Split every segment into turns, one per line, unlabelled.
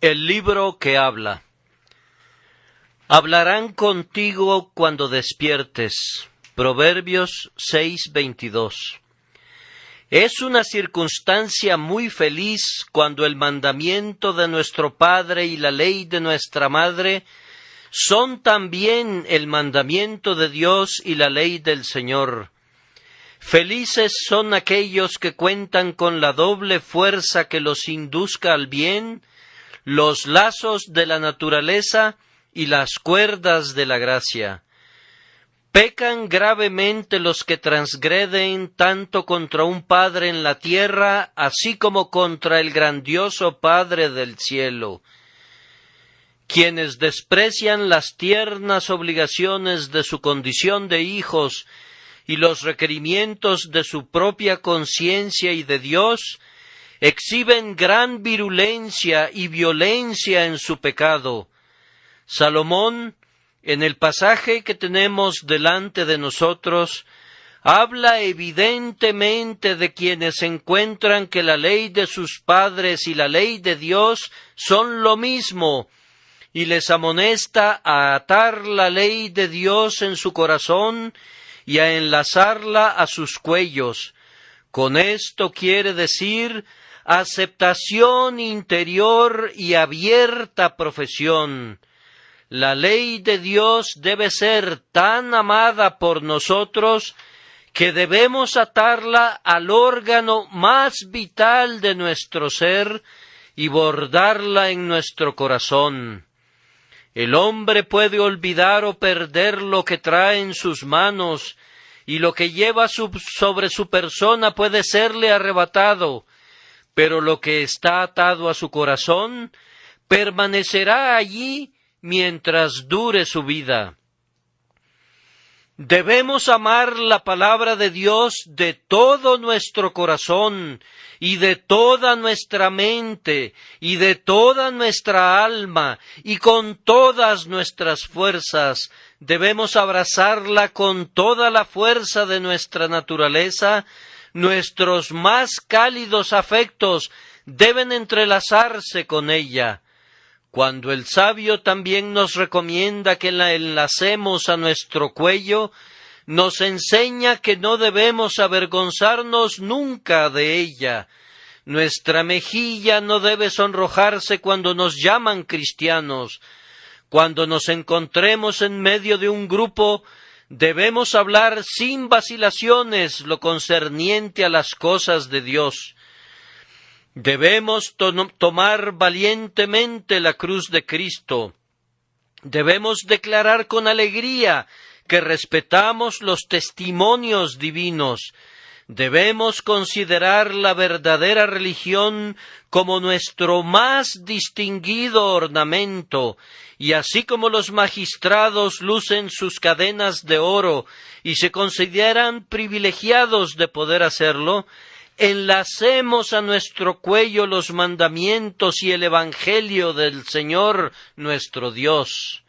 El libro que habla. Hablarán contigo cuando despiertes. Proverbios 6:22. Es una circunstancia muy feliz cuando el mandamiento de nuestro Padre y la ley de nuestra Madre son también el mandamiento de Dios y la ley del Señor. Felices son aquellos que cuentan con la doble fuerza que los induzca al bien, los lazos de la naturaleza y las cuerdas de la gracia. Pecan gravemente los que transgreden tanto contra un Padre en la tierra, así como contra el grandioso Padre del cielo. Quienes desprecian las tiernas obligaciones de su condición de hijos y los requerimientos de su propia conciencia y de Dios, exhiben gran virulencia y violencia en su pecado. Salomón, en el pasaje que tenemos delante de nosotros, habla evidentemente de quienes encuentran que la ley de sus padres y la ley de Dios son lo mismo, y les amonesta a atar la ley de Dios en su corazón y a enlazarla a sus cuellos. Con esto quiere decir aceptación interior y abierta profesión. La ley de Dios debe ser tan amada por nosotros que debemos atarla al órgano más vital de nuestro ser y bordarla en nuestro corazón. El hombre puede olvidar o perder lo que trae en sus manos, y lo que lleva sobre su persona puede serle arrebatado, pero lo que está atado a su corazón permanecerá allí mientras dure su vida. Debemos amar la palabra de Dios de todo nuestro corazón y de toda nuestra mente y de toda nuestra alma y con todas nuestras fuerzas. Debemos abrazarla con toda la fuerza de nuestra naturaleza. Nuestros más cálidos afectos deben entrelazarse con ella. Cuando el sabio también nos recomienda que la enlacemos a nuestro cuello, nos enseña que no debemos avergonzarnos nunca de ella. Nuestra mejilla no debe sonrojarse cuando nos llaman cristianos. Cuando nos encontremos en medio de un grupo, debemos hablar sin vacilaciones lo concerniente a las cosas de Dios. Debemos tomar valientemente la cruz de Cristo. Debemos declarar con alegría que respetamos los testimonios divinos. Debemos considerar la verdadera religión como nuestro más distinguido ornamento, y así como los magistrados lucen sus cadenas de oro y se consideran privilegiados de poder hacerlo, enlacemos a nuestro cuello los mandamientos y el Evangelio del Señor nuestro Dios.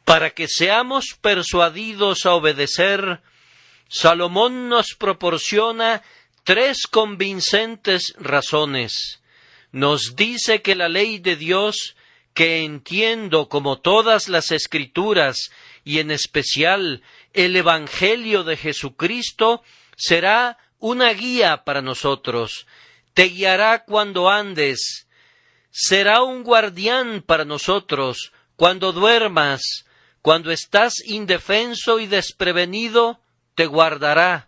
Para que seamos persuadidos a obedecer, Salomón nos proporciona 3 convincentes razones. Nos dice que la ley de Dios, que entiendo como todas las Escrituras y en especial el Evangelio de Jesucristo, será una guía para nosotros, te guiará cuando andes, será un guardián para nosotros cuando duermas, cuando estás indefenso y desprevenido, te guardará,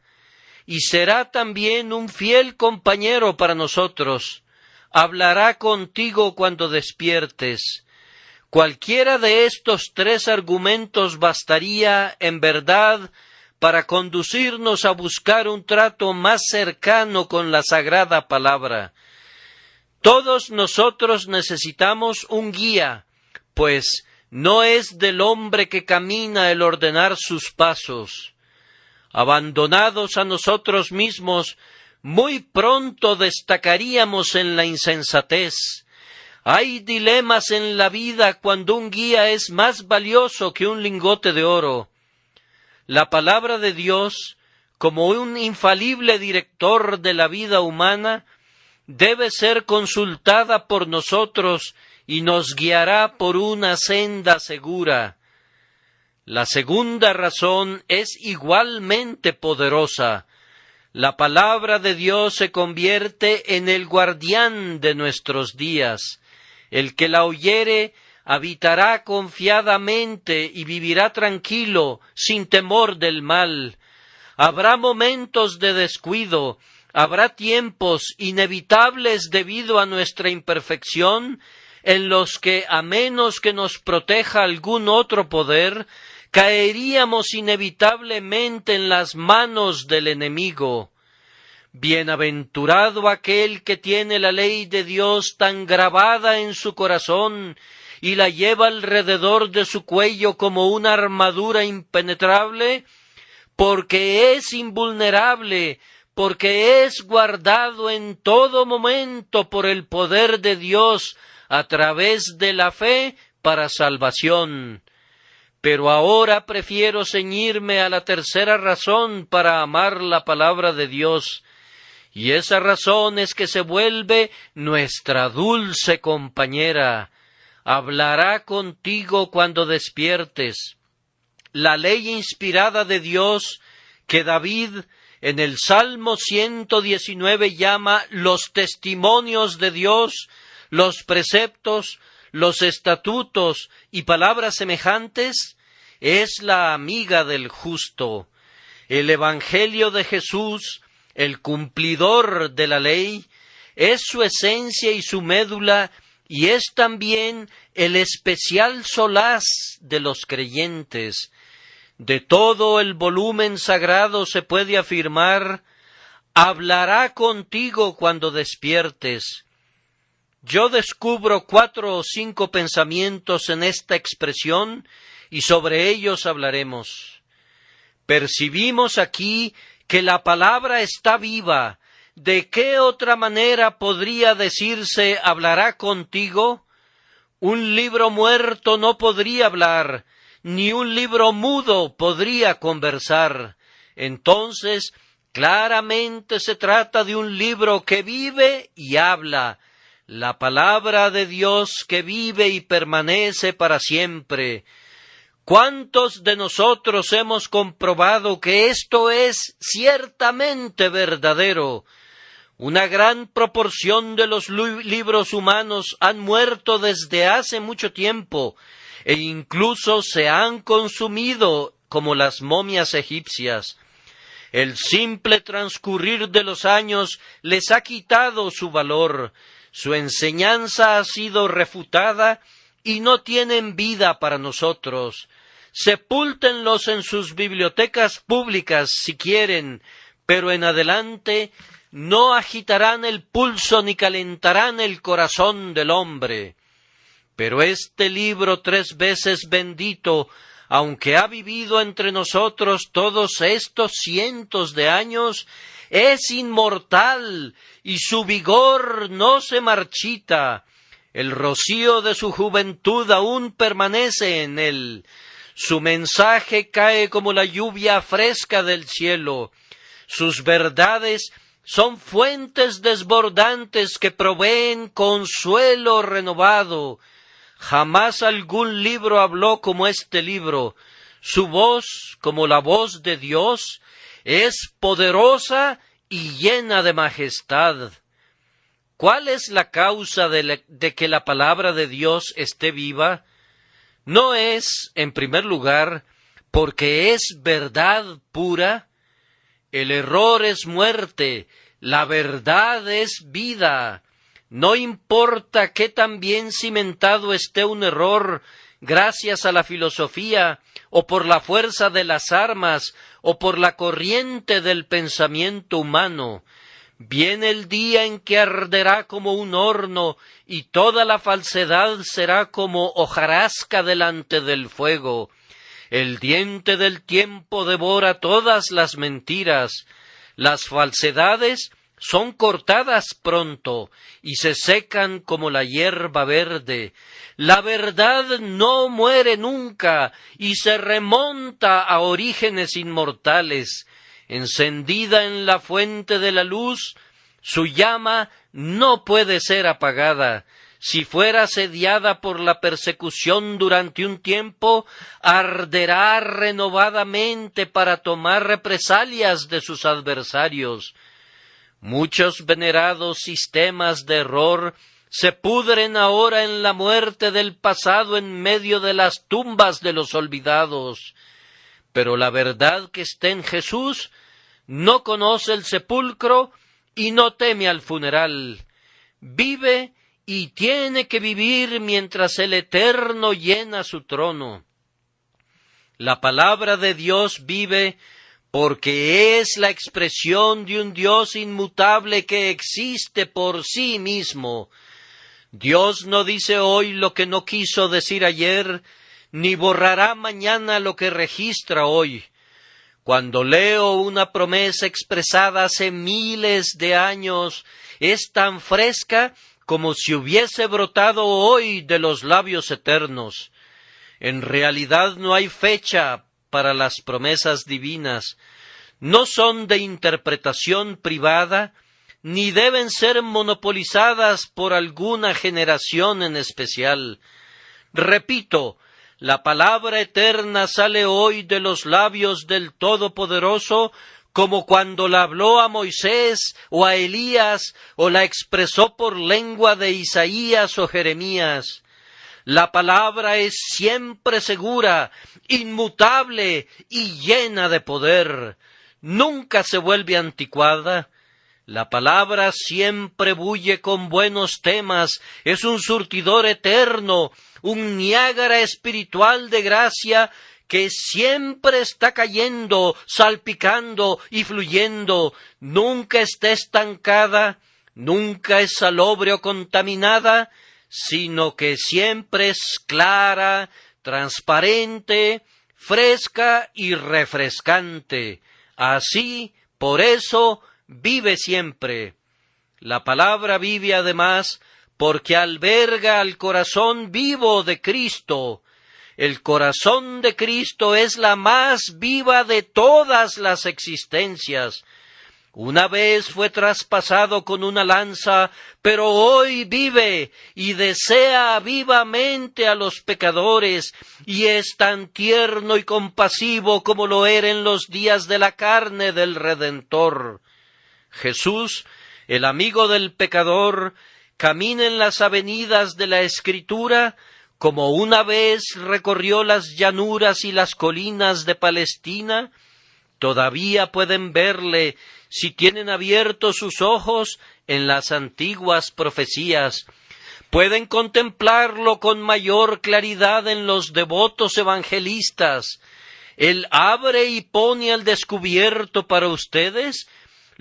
y será también un fiel compañero para nosotros, hablará contigo cuando despiertes. Cualquiera de estos 3 argumentos bastaría, en verdad, para conducirnos a buscar un trato más cercano con la sagrada palabra. Todos nosotros necesitamos un guía, pues no es del hombre que camina el ordenar sus pasos. Abandonados a nosotros mismos, muy pronto destacaríamos en la insensatez. Hay dilemas en la vida cuando un guía es más valioso que un lingote de oro. La palabra de Dios, como un infalible director de la vida humana, debe ser consultada por nosotros y nos guiará por una senda segura. La segunda razón es igualmente poderosa. La palabra de Dios se convierte en el guardián de nuestros días. El que la oyere habitará confiadamente y vivirá tranquilo, sin temor del mal. Habrá momentos de descuido, habrá tiempos inevitables debido a nuestra imperfección, en los que, a menos que nos proteja algún otro poder, caeríamos inevitablemente en las manos del enemigo. Bienaventurado aquel que tiene la ley de Dios tan grabada en su corazón y la lleva alrededor de su cuello como una armadura impenetrable, porque es invulnerable, porque es guardado en todo momento por el poder de Dios a través de la fe para salvación. Pero ahora prefiero ceñirme a la tercera razón para amar la palabra de Dios, y esa razón es que se vuelve nuestra dulce compañera. Hablará contigo cuando despiertes. La ley inspirada de Dios, que David en el Salmo 119 llama los testimonios de Dios, los preceptos, los estatutos y palabras semejantes, es la amiga del justo. El Evangelio de Jesús, el cumplidor de la ley, es su esencia y su médula, y es también el especial solaz de los creyentes. De todo el volumen sagrado se puede afirmar: hablará contigo cuando despiertes. Yo descubro 4 o 5 pensamientos en esta expresión y sobre ellos hablaremos. Percibimos aquí que la palabra está viva. ¿De qué otra manera podría decirse hablará contigo? Un libro muerto no podría hablar, ni un libro mudo podría conversar. Entonces, claramente se trata de un libro que vive y habla, la palabra de Dios que vive y permanece para siempre. ¿Cuántos de nosotros hemos comprobado que esto es ciertamente verdadero? Una gran proporción de los libros humanos han muerto desde hace mucho tiempo e incluso se han consumido como las momias egipcias. El simple transcurrir de los años les ha quitado su valor, su enseñanza ha sido refutada y no tienen vida para nosotros. Sepúltenlos en sus bibliotecas públicas si quieren, pero en adelante no agitarán el pulso ni calentarán el corazón del hombre. Pero este libro 3 veces bendito, aunque ha vivido entre nosotros todos estos cientos de años, es inmortal y su vigor no se marchita. El rocío de su juventud aún permanece en él. Su mensaje cae como la lluvia fresca del cielo. Sus verdades son fuentes desbordantes que proveen consuelo renovado. Jamás algún libro habló como este libro. Su voz, como la voz de Dios, es poderosa y llena de majestad. ¿Cuál es la causa de que la palabra de Dios esté viva? No es, en primer lugar, porque es verdad pura. El error es muerte, la verdad es vida. No importa qué tan bien cimentado esté un error, gracias a la filosofía, o por la fuerza de las armas, o por la corriente del pensamiento humano. Viene el día en que arderá como un horno, y toda la falsedad será como hojarasca delante del fuego. El diente del tiempo devora todas las mentiras. Las falsedades son cortadas pronto y se secan como la hierba verde. La verdad no muere nunca y se remonta a orígenes inmortales. Encendida en la fuente de la luz, su llama no puede ser apagada. Si fuera asediada por la persecución durante un tiempo, arderá renovadamente para tomar represalias de sus adversarios. Muchos venerados sistemas de error se pudren ahora en la muerte del pasado en medio de las tumbas de los olvidados. Pero la verdad que está en Jesús no conoce el sepulcro y no teme al funeral. Vive y tiene que vivir mientras el Eterno llena su trono. La palabra de Dios vive porque es la expresión de un Dios inmutable que existe por sí mismo. Dios no dice hoy lo que no quiso decir ayer, ni borrará mañana lo que registra hoy. Cuando leo una promesa expresada hace miles de años, es tan fresca como si hubiese brotado hoy de los labios eternos. En realidad no hay fecha para las promesas divinas. No son de interpretación privada, ni deben ser monopolizadas por alguna generación en especial. Repito, la palabra eterna sale hoy de los labios del Todopoderoso como cuando la habló a Moisés o a Elías o la expresó por lengua de Isaías o Jeremías. La palabra es siempre segura, inmutable y llena de poder. Nunca se vuelve anticuada. La palabra siempre bulle con buenos temas, es un surtidor eterno, un Niágara espiritual de gracia que siempre está cayendo, salpicando y fluyendo, nunca está estancada, nunca es salobre o contaminada, sino que siempre es clara, transparente, fresca y refrescante. Así, por eso, vive siempre. La palabra vive además porque alberga al corazón vivo de Cristo. El corazón de Cristo es la más viva de todas las existencias. Una vez fue traspasado con una lanza, pero hoy vive y desea vivamente a los pecadores, y es tan tierno y compasivo como lo era en los días de la carne del Redentor. Jesús, el amigo del pecador, camina en las avenidas de la Escritura como una vez recorrió las llanuras y las colinas de Palestina. Todavía pueden verle si tienen abiertos sus ojos en las antiguas profecías. Pueden contemplarlo con mayor claridad en los devotos evangelistas. Él abre y pone al descubierto para ustedes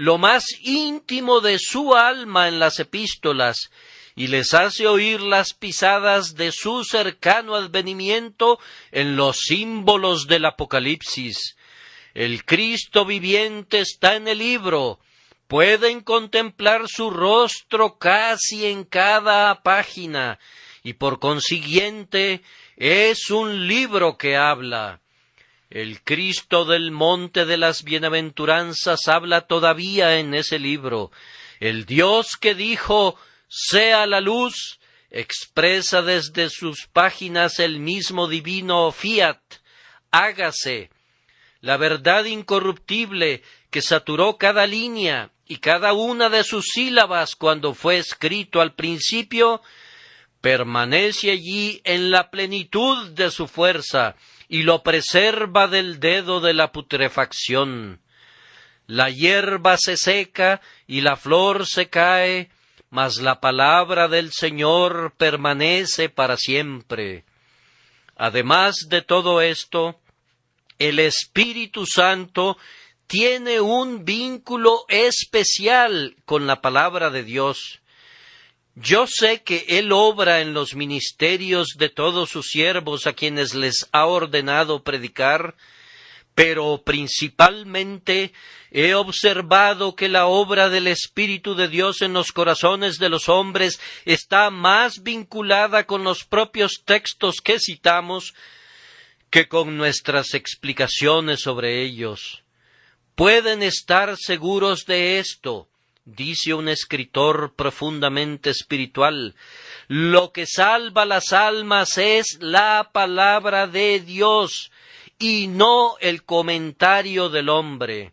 lo más íntimo de su alma en las epístolas, y les hace oír las pisadas de su cercano advenimiento en los símbolos del Apocalipsis. El Cristo viviente está en el libro. Pueden contemplar su rostro casi en cada página, y por consiguiente es un libro que habla. El Cristo del Monte de las Bienaventuranzas habla todavía en ese libro. El Dios que dijo, sea la luz, expresa desde sus páginas el mismo divino fiat, hágase. La verdad incorruptible que saturó cada línea y cada una de sus sílabas cuando fue escrito al principio, permanece allí en la plenitud de su fuerza y lo preserva del dedo de la putrefacción. La hierba se seca y la flor se cae, mas la palabra del Señor permanece para siempre. Además de todo esto, el Espíritu Santo tiene un vínculo especial con la palabra de Dios. Yo sé que Él obra en los ministerios de todos sus siervos a quienes les ha ordenado predicar, pero principalmente he observado que la obra del Espíritu de Dios en los corazones de los hombres está más vinculada con los propios textos que citamos que con nuestras explicaciones sobre ellos. Pueden estar seguros de esto. dice un escritor profundamente espiritual, lo que salva las almas es la palabra de Dios y no el comentario del hombre.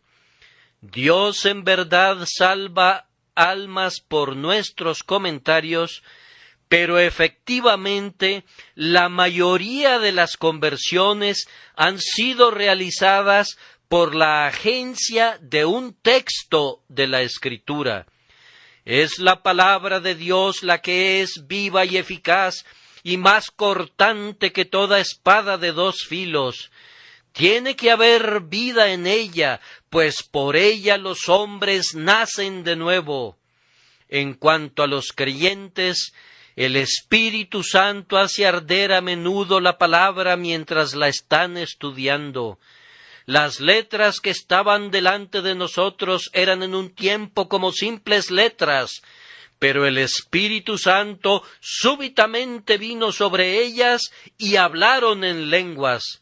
Dios en verdad salva almas por nuestros comentarios, pero efectivamente la mayoría de las conversiones han sido realizadas por la agencia de un texto de la Escritura. Es la palabra de Dios la que es viva y eficaz y más cortante que toda espada de dos filos. Tiene que haber vida en ella, pues por ella los hombres nacen de nuevo. En cuanto a los creyentes, el Espíritu Santo hace arder a menudo la palabra mientras la están estudiando. Las letras que estaban delante de nosotros eran en un tiempo como simples letras, pero el Espíritu Santo súbitamente vino sobre ellas y hablaron en lenguas.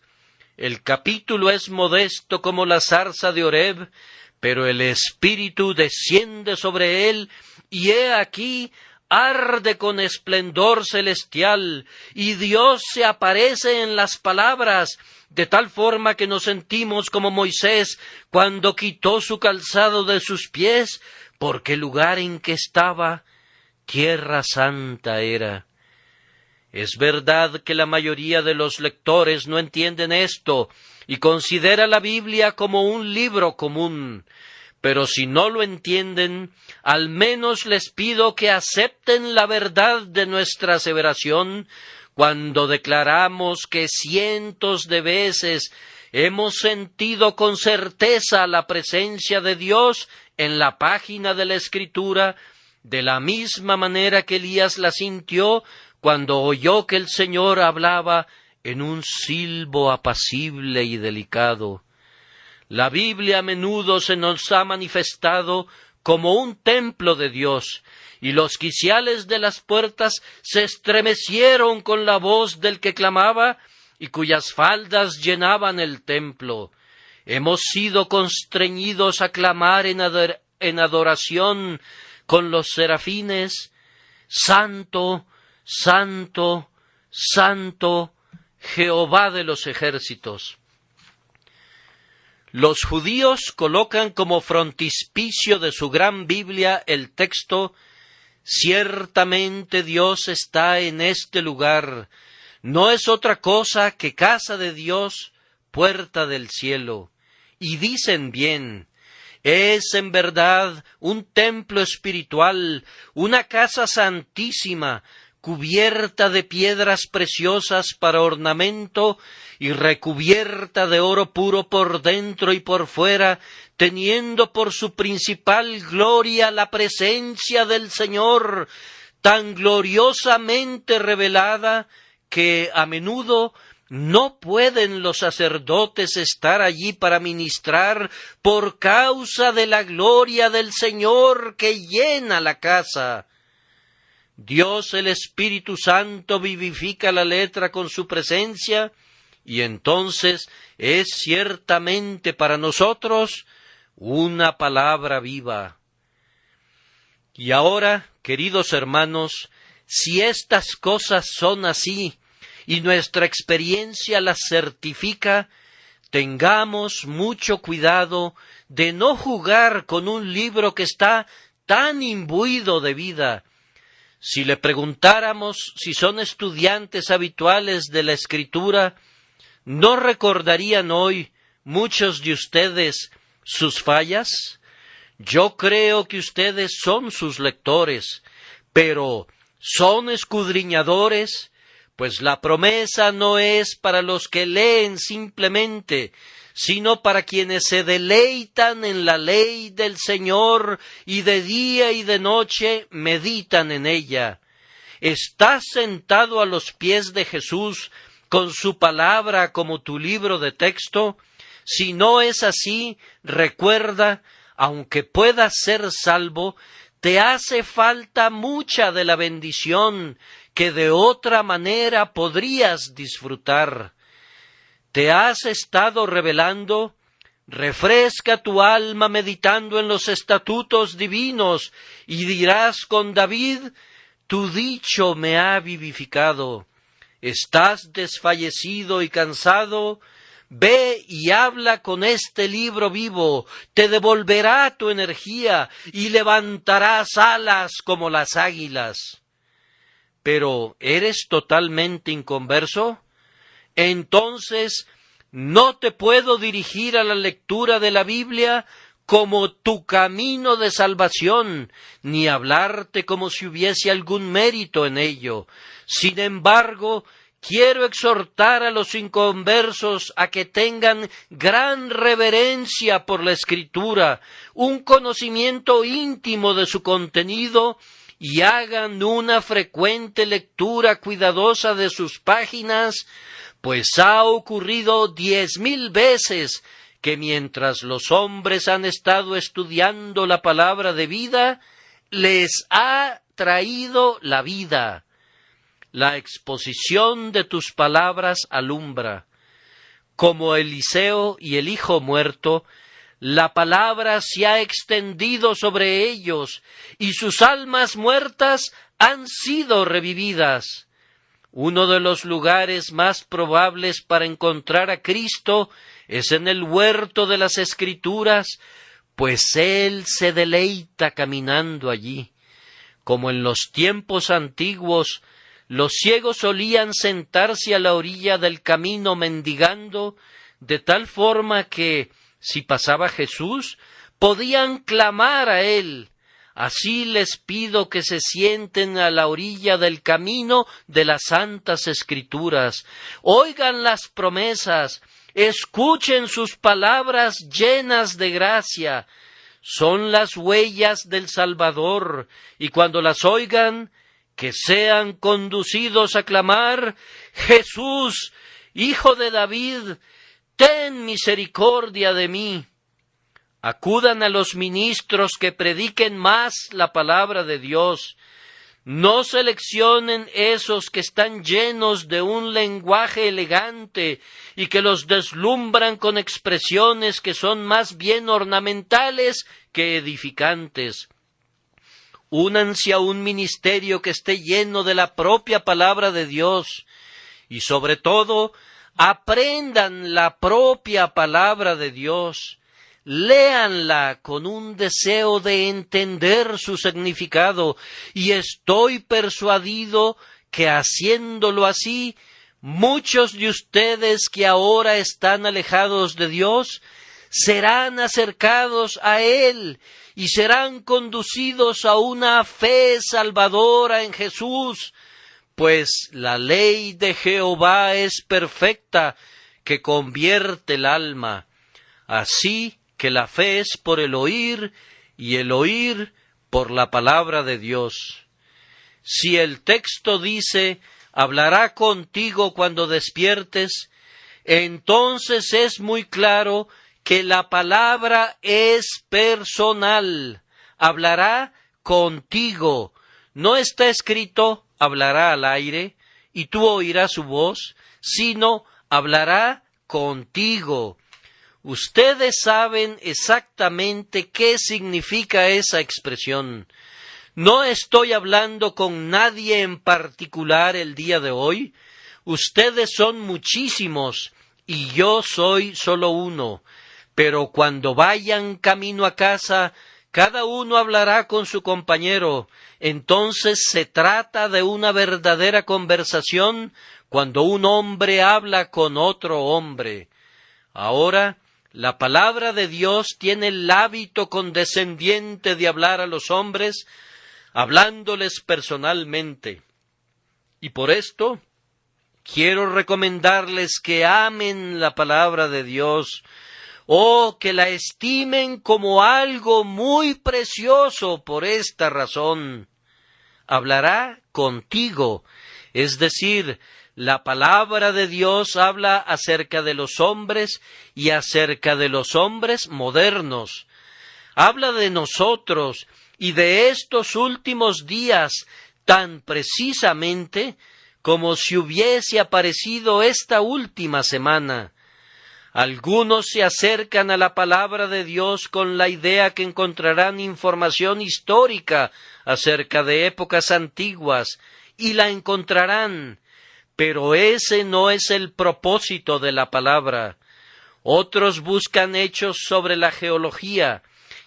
El capítulo es modesto como la zarza de Horeb, pero el Espíritu desciende sobre él, y he aquí arde con esplendor celestial, y Dios se aparece en las palabras, de tal forma que nos sentimos como Moisés cuando quitó su calzado de sus pies, porque el lugar en que estaba, tierra santa era. Es verdad que la mayoría de los lectores no entienden esto y considera la Biblia como un libro común, pero si no lo entienden, al menos les pido que acepten la verdad de nuestra aseveración cuando declaramos que cientos de veces hemos sentido con certeza la presencia de Dios en la página de la Escritura, de la misma manera que Elías la sintió cuando oyó que el Señor hablaba en un silbo apacible y delicado. La Biblia a menudo se nos ha manifestado como un templo de Dios, y los quiciales de las puertas se estremecieron con la voz del que clamaba, y cuyas faldas llenaban el templo. Hemos sido constreñidos a clamar en adoración con los serafines, Santo, Santo, Santo, Jehová de los ejércitos. Los judíos colocan como frontispicio de su gran Biblia el texto: ciertamente Dios está en este lugar, no es otra cosa que casa de Dios, puerta del cielo. Y dicen bien, es en verdad un templo espiritual, una casa santísima, cubierta de piedras preciosas para ornamento y recubierta de oro puro por dentro y por fuera, teniendo por su principal gloria la presencia del Señor, tan gloriosamente revelada que a menudo no pueden los sacerdotes estar allí para ministrar por causa de la gloria del Señor que llena la casa. Dios el Espíritu Santo vivifica la letra con su presencia, y entonces es ciertamente para nosotros una palabra viva. Y ahora, queridos hermanos, si estas cosas son así, y nuestra experiencia las certifica, tengamos mucho cuidado de no jugar con un libro que está tan imbuido de vida. Si le preguntáramos si son estudiantes habituales de la Escritura, ¿no recordarían hoy muchos de ustedes sus fallas? Yo creo que ustedes son sus lectores, pero ¿son escudriñadores? Pues la promesa no es para los que leen simplemente, sino para quienes se deleitan en la ley del Señor y de día y de noche meditan en ella. ¿Estás sentado a los pies de Jesús con su palabra como tu libro de texto? Si no es así, recuerda, aunque puedas ser salvo, te hace falta mucha de la bendición que de otra manera podrías disfrutar. ¿Te has estado rebelando? Refresca tu alma meditando en los estatutos divinos, y dirás con David: tu dicho me ha vivificado. ¿Estás desfallecido y cansado? Ve y habla con este libro vivo, te devolverá tu energía y levantarás alas como las águilas. Pero ¿eres totalmente inconverso? Entonces no te puedo dirigir a la lectura de la Biblia como tu camino de salvación, ni hablarte como si hubiese algún mérito en ello. Sin embargo, quiero exhortar a los inconversos a que tengan gran reverencia por la Escritura, un conocimiento íntimo de su contenido, y hagan una frecuente lectura cuidadosa de sus páginas, pues ha ocurrido 10,000 veces que mientras los hombres han estado estudiando la palabra de vida, les ha traído la vida. La exposición de tus palabras alumbra. Como Eliseo y el hijo muerto, la palabra se ha extendido sobre ellos, y sus almas muertas han sido revividas. Uno de los lugares más probables para encontrar a Cristo es en el huerto de las Escrituras, pues Él se deleita caminando allí. Como en los tiempos antiguos, los ciegos solían sentarse a la orilla del camino mendigando, de tal forma que, si pasaba Jesús, podían clamar a Él. Así les pido que se sienten a la orilla del camino de las Santas Escrituras, oigan las promesas, escuchen sus palabras llenas de gracia. Son las huellas del Salvador, y cuando las oigan, que sean conducidos a clamar: Jesús, Hijo de David, ten misericordia de mí. Acudan a los ministros que prediquen más la palabra de Dios. No seleccionen esos que están llenos de un lenguaje elegante y que los deslumbran con expresiones que son más bien ornamentales que edificantes. Únanse a un ministerio que esté lleno de la propia palabra de Dios, y sobre todo, aprendan la propia palabra de Dios. Léanla con un deseo de entender su significado, y estoy persuadido que haciéndolo así, muchos de ustedes que ahora están alejados de Dios serán acercados a Él y serán conducidos a una fe salvadora en Jesús, pues la ley de Jehová es perfecta, que convierte el alma. Así que la fe es por el oír, y el oír por la palabra de Dios. Si el texto dice: hablará contigo cuando despiertes, entonces es muy claro que la palabra es personal. Hablará contigo. No está escrito: hablará al aire, y tú oirás su voz, sino hablará contigo. Ustedes saben exactamente qué significa esa expresión. No estoy hablando con nadie en particular el día de hoy. Ustedes son muchísimos y yo soy solo uno. Pero cuando vayan camino a casa, cada uno hablará con su compañero. Entonces se trata de una verdadera conversación cuando un hombre habla con otro hombre. Ahora, la palabra de Dios tiene el hábito condescendiente de hablar a los hombres, hablándoles personalmente. Y por esto, quiero recomendarles que amen la palabra de Dios, o que la estimen como algo muy precioso por esta razón. Hablará contigo, es decir, la palabra de Dios habla acerca de los hombres y acerca de los hombres modernos. Habla de nosotros y de estos últimos días tan precisamente como si hubiese aparecido esta última semana. Algunos se acercan a la palabra de Dios con la idea que encontrarán información histórica acerca de épocas antiguas, y la encontrarán, pero ese no es el propósito de la palabra. Otros buscan hechos sobre la geología,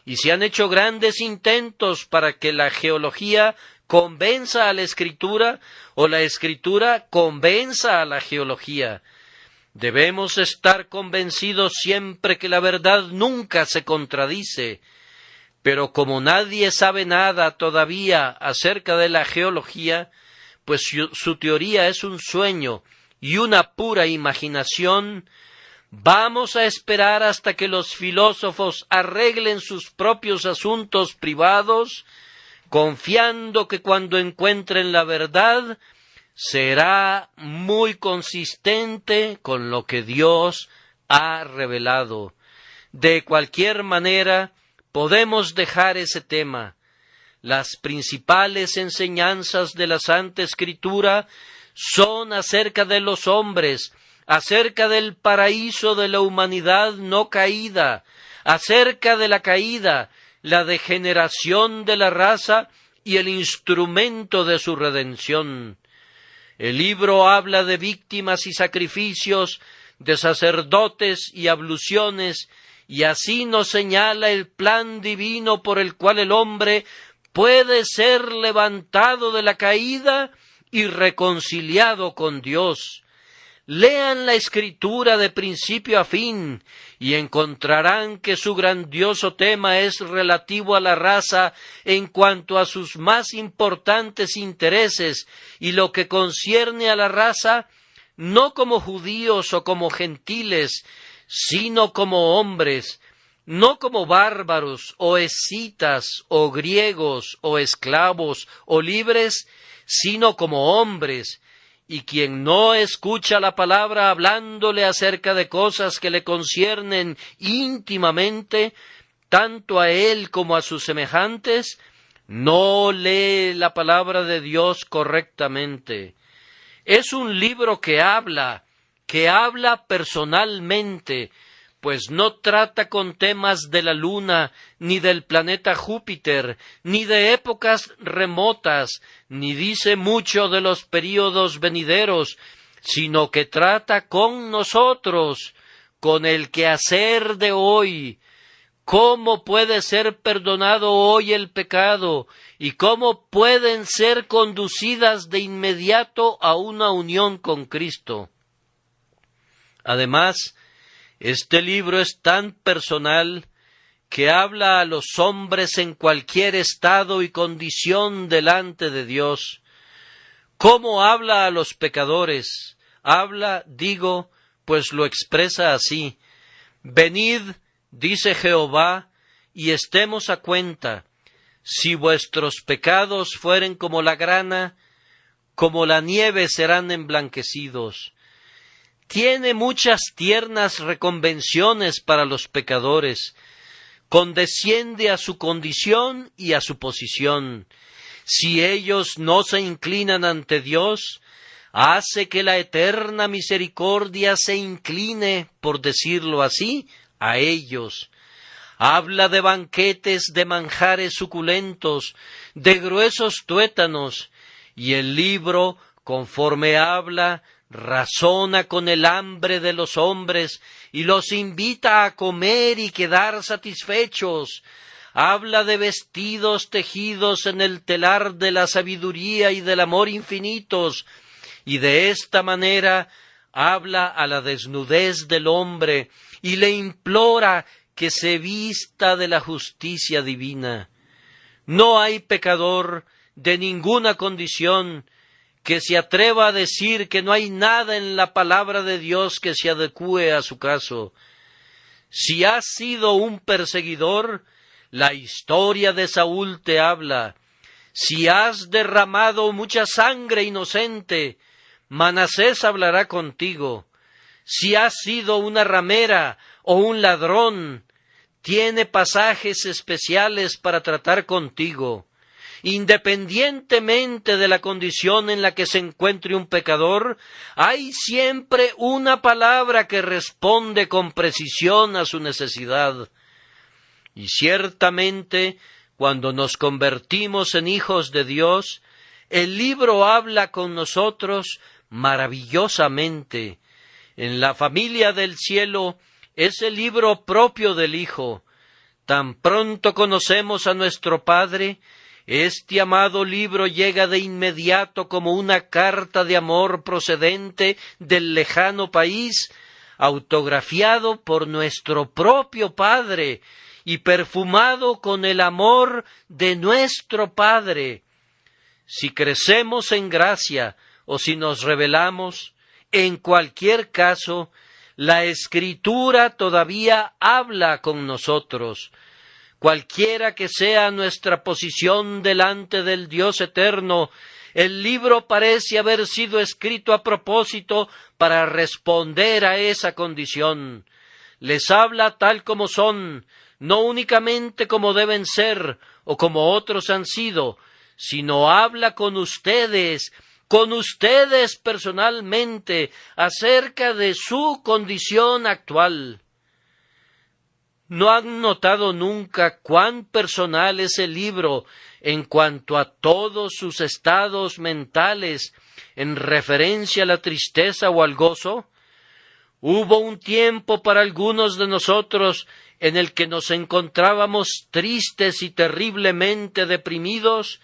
y se han hecho grandes intentos para que la geología convenza a la Escritura o la Escritura convenza a la geología. Debemos estar convencidos siempre que la verdad nunca se contradice, pero como nadie sabe nada todavía acerca de la geología, pues su teoría es un sueño y una pura imaginación, vamos a esperar hasta que los filósofos arreglen sus propios asuntos privados, confiando que cuando encuentren la verdad, será muy consistente con lo que Dios ha revelado. De cualquier manera, podemos dejar ese tema. Las principales enseñanzas de la Santa Escritura son acerca de los hombres, acerca del paraíso de la humanidad no caída, acerca de la caída, la degeneración de la raza y el instrumento de su redención. El libro habla de víctimas y sacrificios, de sacerdotes y abluciones, y así nos señala el plan divino por el cual el hombre puede ser levantado de la caída y reconciliado con Dios. Lean la Escritura de principio a fin y encontrarán que su grandioso tema es relativo a la raza en cuanto a sus más importantes intereses y lo que concierne a la raza, no como judíos o como gentiles, sino como hombres, no como bárbaros o escitas o griegos o esclavos o libres, sino como hombres. Y quien no escucha la palabra hablándole acerca de cosas que le conciernen íntimamente, tanto a él como a sus semejantes, no lee la palabra de Dios correctamente. Es un libro que habla personalmente, pues no trata con temas de la luna, ni del planeta Júpiter, ni de épocas remotas, ni dice mucho de los períodos venideros, sino que trata con nosotros, con el quehacer de hoy, cómo puede ser perdonado hoy el pecado, y cómo pueden ser conducidas de inmediato a una unión con Cristo. Además, este libro es tan personal que habla a los hombres en cualquier estado y condición delante de Dios. ¿Cómo habla a los pecadores? Habla, digo, pues lo expresa así: venid, dice Jehová, y estemos a cuenta. Si vuestros pecados fueren como la grana, como la nieve serán emblanquecidos. Tiene muchas tiernas reconvenciones para los pecadores, condesciende a su condición y a su posición. Si ellos no se inclinan ante Dios, hace que la eterna misericordia se incline, por decirlo así, a ellos. Habla de banquetes de manjares suculentos, de gruesos tuétanos, y el libro, conforme habla, razona con el hambre de los hombres y los invita a comer y quedar satisfechos. Habla de vestidos tejidos en el telar de la sabiduría y del amor infinitos, y de esta manera habla a la desnudez del hombre y le implora que se vista de la justicia divina. No hay pecador de ninguna condición que se atreva a decir que no hay nada en la palabra de Dios que se adecúe a su caso. Si has sido un perseguidor, la historia de Saúl te habla. Si has derramado mucha sangre inocente, Manasés hablará contigo. Si has sido una ramera o un ladrón, tiene pasajes especiales para tratar contigo. independientemente de la condición en la que se encuentre un pecador, hay siempre una palabra que responde con precisión a su necesidad. Y ciertamente, cuando nos convertimos en hijos de Dios, el libro habla con nosotros maravillosamente. En la familia del cielo es el libro propio del Hijo. Tan pronto conocemos a nuestro Padre, este amado libro llega de inmediato como una carta de amor procedente del lejano país, autografiado por nuestro propio Padre y perfumado con el amor de nuestro Padre. Si crecemos en gracia o si nos rebelamos, en cualquier caso, la Escritura todavía habla con nosotros. Cualquiera que sea nuestra posición delante del Dios eterno, el libro parece haber sido escrito a propósito para responder a esa condición. Les habla tal como son, no únicamente como deben ser o como otros han sido, sino habla con ustedes personalmente, acerca de su condición actual. ¿No han notado nunca cuán personal es el libro en cuanto a todos sus estados mentales en referencia a la tristeza o al gozo? Hubo un tiempo para algunos de nosotros en el que nos encontrábamos tristes y terriblemente deprimidos,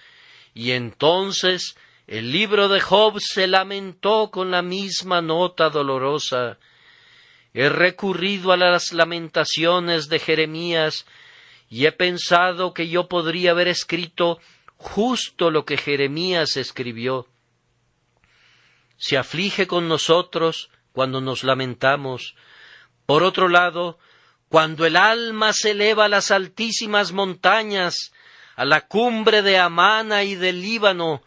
y entonces el libro de Job se lamentó con la misma nota dolorosa. He recurrido a las lamentaciones de Jeremías y he pensado que yo podría haber escrito justo lo que Jeremías escribió. Se aflige con nosotros cuando nos lamentamos. Por otro lado, cuando el alma se eleva a las altísimas montañas, a la cumbre de Amana y del Líbano,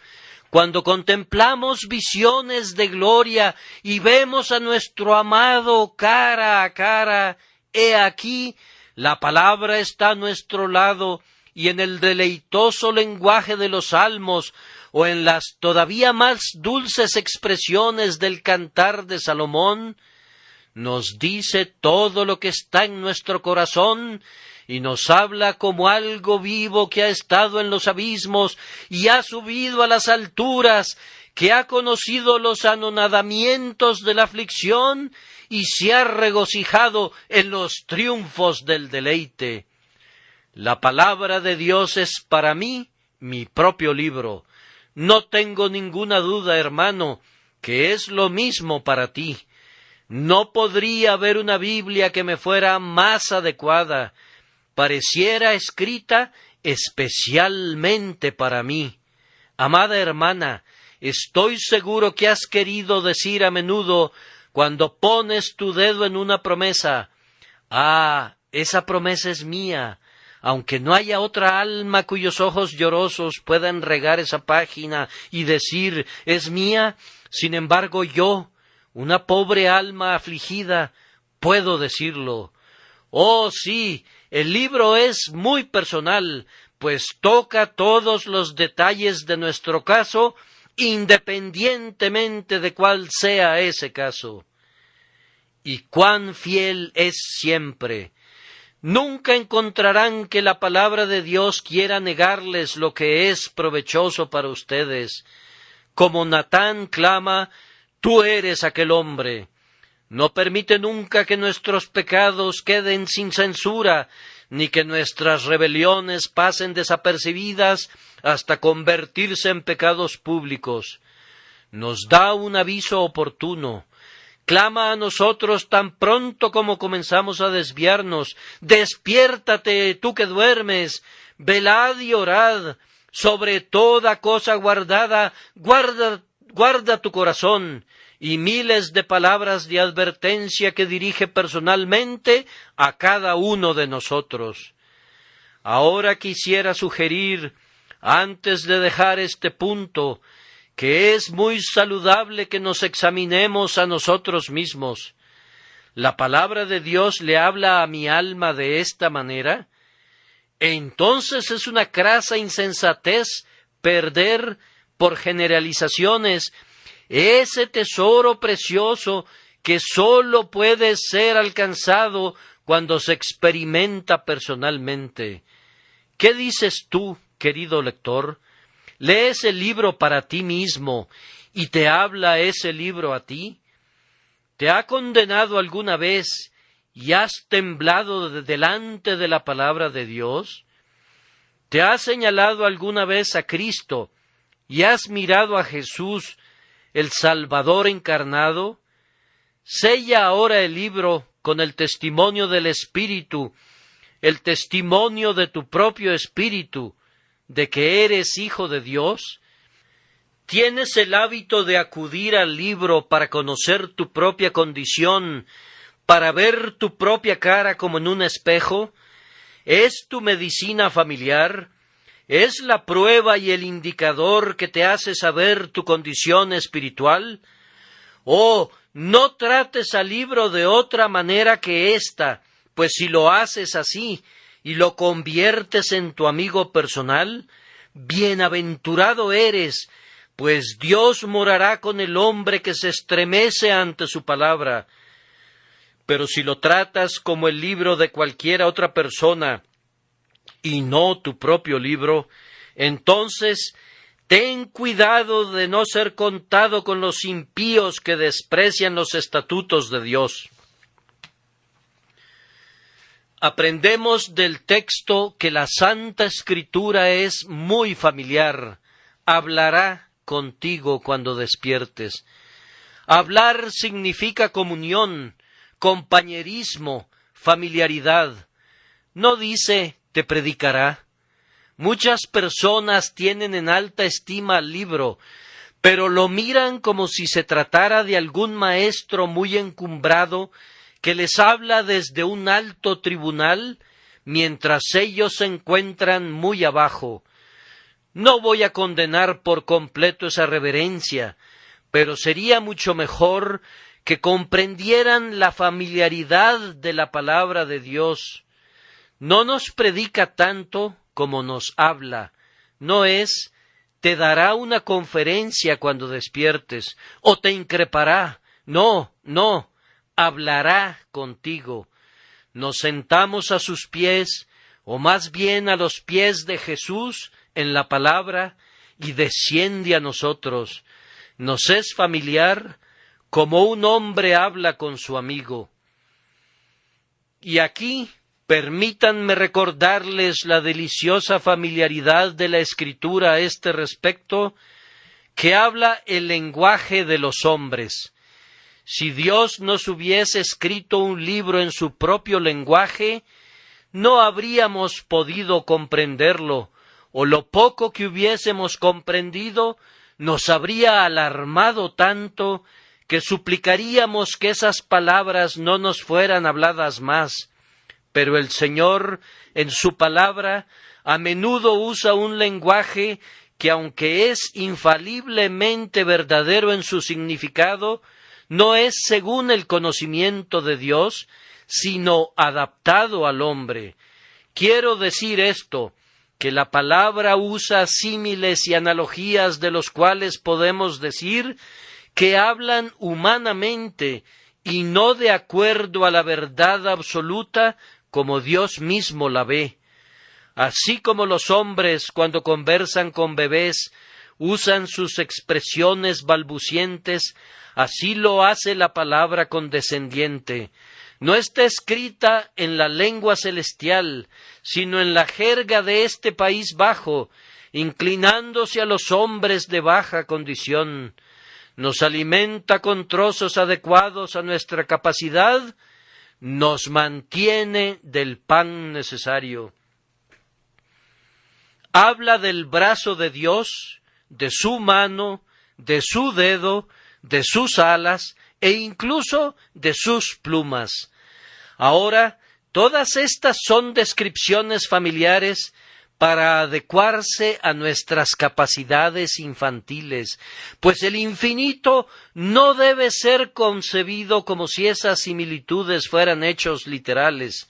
cuando contemplamos visiones de gloria y vemos a nuestro amado cara a cara, he aquí, la palabra está a nuestro lado, y en el deleitoso lenguaje de los salmos, o en las todavía más dulces expresiones del cantar de Salomón, nos dice todo lo que está en nuestro corazón, y nos habla como algo vivo que ha estado en los abismos y ha subido a las alturas, que ha conocido los anonadamientos de la aflicción y se ha regocijado en los triunfos del deleite. La palabra de Dios es para mí mi propio libro. No tengo ninguna duda, hermano, que es lo mismo para ti. No podría haber una Biblia que me fuera más adecuada. Pareciera escrita especialmente para mí. Amada hermana, estoy seguro que has querido decir a menudo, cuando pones tu dedo en una promesa, esa promesa es mía, aunque no haya otra alma cuyos ojos llorosos puedan regar esa página y decir, es mía, sin embargo yo, una pobre alma afligida, puedo decirlo. Oh, sí, el libro es muy personal, pues toca todos los detalles de nuestro caso, independientemente de cuál sea ese caso. Y cuán fiel es siempre. Nunca encontrarán que la palabra de Dios quiera negarles lo que es provechoso para ustedes. Como Natán clama, tú eres aquel hombre. No permite nunca que nuestros pecados queden sin censura, ni que nuestras rebeliones pasen desapercibidas hasta convertirse en pecados públicos. Nos da un aviso oportuno. Clama a nosotros tan pronto como comenzamos a desviarnos. Despiértate, tú que duermes, velad y orad. Sobre toda cosa guardada, guarda tu corazón, y miles de palabras de advertencia que dirige personalmente a cada uno de nosotros. Ahora quisiera sugerir, antes de dejar este punto, que es muy saludable que nos examinemos a nosotros mismos. ¿La palabra de Dios le habla a mi alma de esta manera? Entonces es una crasa insensatez perder por generalizaciones ese tesoro precioso que sólo puede ser alcanzado cuando se experimenta personalmente. ¿Qué dices tú, querido lector? ¿Lees el libro para ti mismo y te habla ese libro a ti? ¿Te ha condenado alguna vez y has temblado delante de la palabra de Dios? ¿Te ha señalado alguna vez a Cristo y has mirado a Jesús, el Salvador encarnado? Sella ahora el libro con el testimonio del Espíritu, el testimonio de tu propio espíritu, de que eres hijo de Dios. ¿Tienes el hábito de acudir al libro para conocer tu propia condición, para ver tu propia cara como en un espejo? ¿Es tu medicina familiar? ¿Es la prueba y el indicador que te hace saber tu condición espiritual? Oh, no trates al libro de otra manera que esta, pues si lo haces así y lo conviertes en tu amigo personal, bienaventurado eres, pues Dios morará con el hombre que se estremece ante su palabra. Pero si lo tratas como el libro de cualquiera otra persona y no tu propio libro, entonces ten cuidado de no ser contado con los impíos que desprecian los estatutos de Dios. Aprendemos del texto que la Santa Escritura es muy familiar. Hablará contigo cuando despiertes. Hablar significa comunión, compañerismo, familiaridad. No dice te predicará. Muchas personas tienen en alta estima al libro, pero lo miran como si se tratara de algún maestro muy encumbrado que les habla desde un alto tribunal, mientras ellos se encuentran muy abajo. No voy a condenar por completo esa reverencia, pero sería mucho mejor que comprendieran la familiaridad de la palabra de Dios. No nos predica tanto como nos habla. No es, te dará una conferencia cuando despiertes, o te increpará. No, no, hablará contigo. Nos sentamos a sus pies, o más bien a los pies de Jesús en la palabra, y desciende a nosotros. Nos es familiar como un hombre habla con su amigo. Y aquí permítanme recordarles la deliciosa familiaridad de la Escritura a este respecto, que habla el lenguaje de los hombres. Si Dios nos hubiese escrito un libro en su propio lenguaje, no habríamos podido comprenderlo, o lo poco que hubiésemos comprendido nos habría alarmado tanto que suplicaríamos que esas palabras no nos fueran habladas más. Pero el Señor, en su palabra, a menudo usa un lenguaje que, aunque es infaliblemente verdadero en su significado, no es según el conocimiento de Dios, sino adaptado al hombre. Quiero decir esto, que la palabra usa símiles y analogías de los cuales podemos decir que hablan humanamente y no de acuerdo a la verdad absoluta como Dios mismo la ve. Así como los hombres, cuando conversan con bebés, usan sus expresiones balbucientes, así lo hace la palabra condescendiente. No está escrita en la lengua celestial, sino en la jerga de este país bajo, inclinándose a los hombres de baja condición. Nos alimenta con trozos adecuados a nuestra capacidad, nos mantiene del pan necesario. Habla del brazo de Dios, de su mano, de su dedo, de sus alas e incluso de sus plumas. Ahora, todas estas son descripciones familiares para adecuarse a nuestras capacidades infantiles, pues el infinito no debe ser concebido como si esas similitudes fueran hechos literales.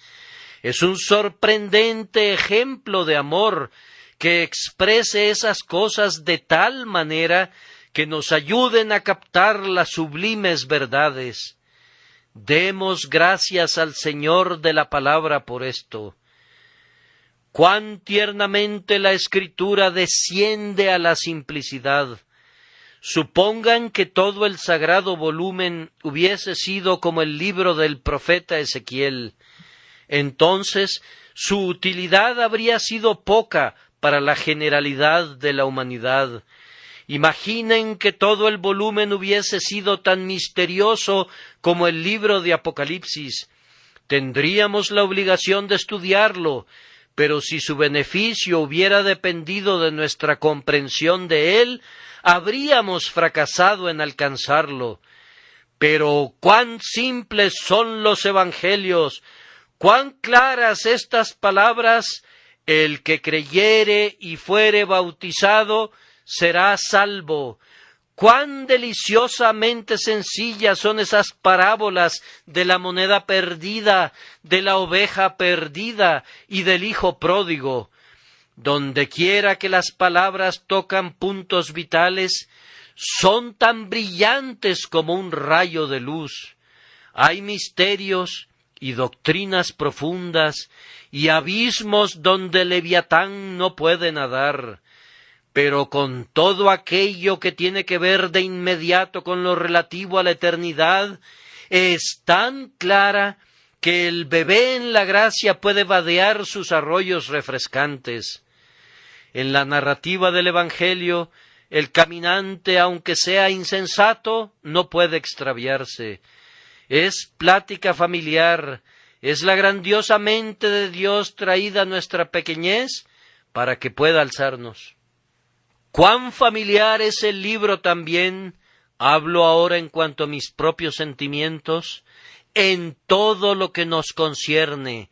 Es un sorprendente ejemplo de amor que exprese esas cosas de tal manera que nos ayuden a captar las sublimes verdades. Demos gracias al Señor de la palabra por esto. Cuán tiernamente la Escritura desciende a la simplicidad. Supongan que todo el sagrado volumen hubiese sido como el libro del profeta Ezequiel. Entonces su utilidad habría sido poca para la generalidad de la humanidad. Imaginen que todo el volumen hubiese sido tan misterioso como el libro de Apocalipsis. Tendríamos la obligación de estudiarlo, pero si su beneficio hubiera dependido de nuestra comprensión de él, habríamos fracasado en alcanzarlo. Pero cuán simples son los evangelios, cuán claras estas palabras: el que creyere y fuere bautizado será salvo. Cuán deliciosamente sencillas son esas parábolas de la moneda perdida, de la oveja perdida y del hijo pródigo. Dondequiera que las palabras tocan puntos vitales, son tan brillantes como un rayo de luz. Hay misterios y doctrinas profundas y abismos donde Leviatán no puede nadar. Pero con todo aquello que tiene que ver de inmediato con lo relativo a la eternidad, es tan clara que el bebé en la gracia puede vadear sus arroyos refrescantes. En la narrativa del Evangelio, el caminante, aunque sea insensato, no puede extraviarse. Es plática familiar, es la grandiosa mente de Dios traída a nuestra pequeñez para que pueda alzarnos. Cuán familiar es el libro también, hablo ahora en cuanto a mis propios sentimientos, en todo lo que nos concierne.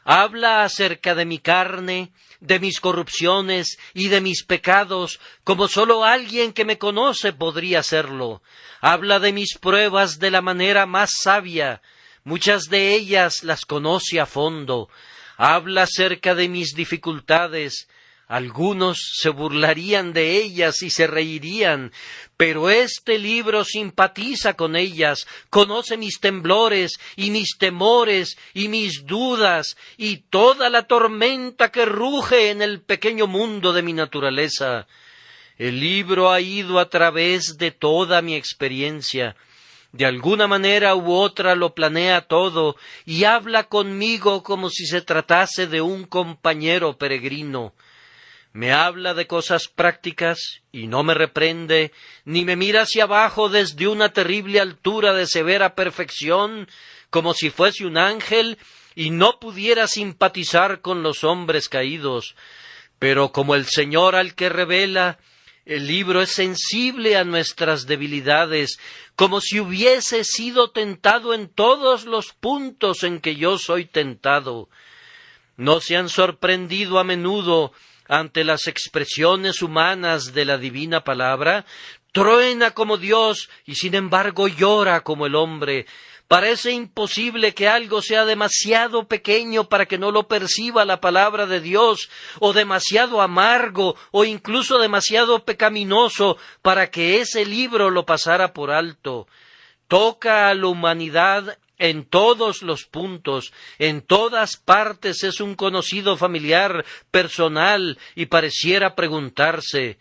Habla acerca de mi carne, de mis corrupciones y de mis pecados, como sólo alguien que me conoce podría hacerlo. Habla de mis pruebas de la manera más sabia, muchas de ellas las conoce a fondo. Habla acerca de mis dificultades. Algunos se burlarían de ellas y se reirían, pero este libro simpatiza con ellas, conoce mis temblores y mis temores y mis dudas y toda la tormenta que ruge en el pequeño mundo de mi naturaleza. El libro ha ido a través de toda mi experiencia. De alguna manera u otra lo planea todo y habla conmigo como si se tratase de un compañero peregrino. Me habla de cosas prácticas y no me reprende, ni me mira hacia abajo desde una terrible altura de severa perfección, como si fuese un ángel y no pudiera simpatizar con los hombres caídos. Pero como el Señor al que revela, el libro es sensible a nuestras debilidades, como si hubiese sido tentado en todos los puntos en que yo soy tentado. ¿No se han sorprendido a menudo ante las expresiones humanas de la divina palabra? Truena como Dios y sin embargo llora como el hombre. Parece imposible que algo sea demasiado pequeño para que no lo perciba la palabra de Dios, o demasiado amargo, o incluso demasiado pecaminoso para que ese libro lo pasara por alto. Toca a la humanidad en todos los puntos, en todas partes es un conocido familiar, personal, y pareciera preguntarse: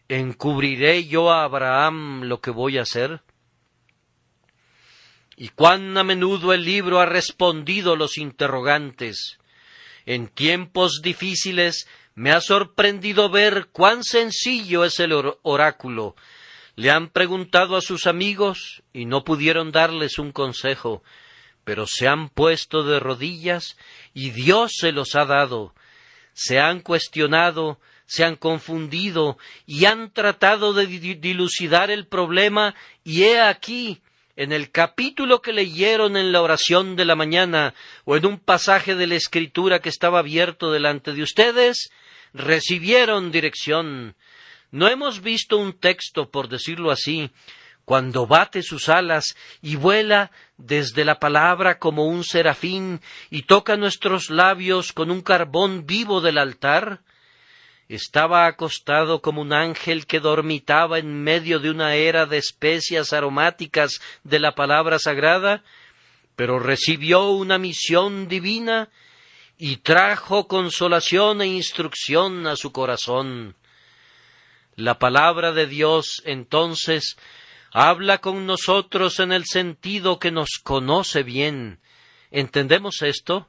¿encubriré yo a Abraham lo que voy a hacer? Y cuán a menudo el libro ha respondido los interrogantes. En tiempos difíciles me ha sorprendido ver cuán sencillo es el oráculo. Le han preguntado a sus amigos y no pudieron darles un consejo, pero se han puesto de rodillas y Dios se los ha dado. Se han cuestionado, se han confundido y han tratado de dilucidar el problema, y he aquí, en el capítulo que leyeron en la oración de la mañana o en un pasaje de la Escritura que estaba abierto delante de ustedes, recibieron dirección. No hemos visto un texto, por decirlo así, cuando bate sus alas y vuela desde la palabra como un serafín y toca nuestros labios con un carbón vivo del altar. Estaba acostado como un ángel que dormitaba en medio de una era de especias aromáticas de la palabra sagrada, pero recibió una misión divina y trajo consolación e instrucción a su corazón. La palabra de Dios, entonces, habla con nosotros en el sentido que nos conoce bien. ¿Entendemos esto?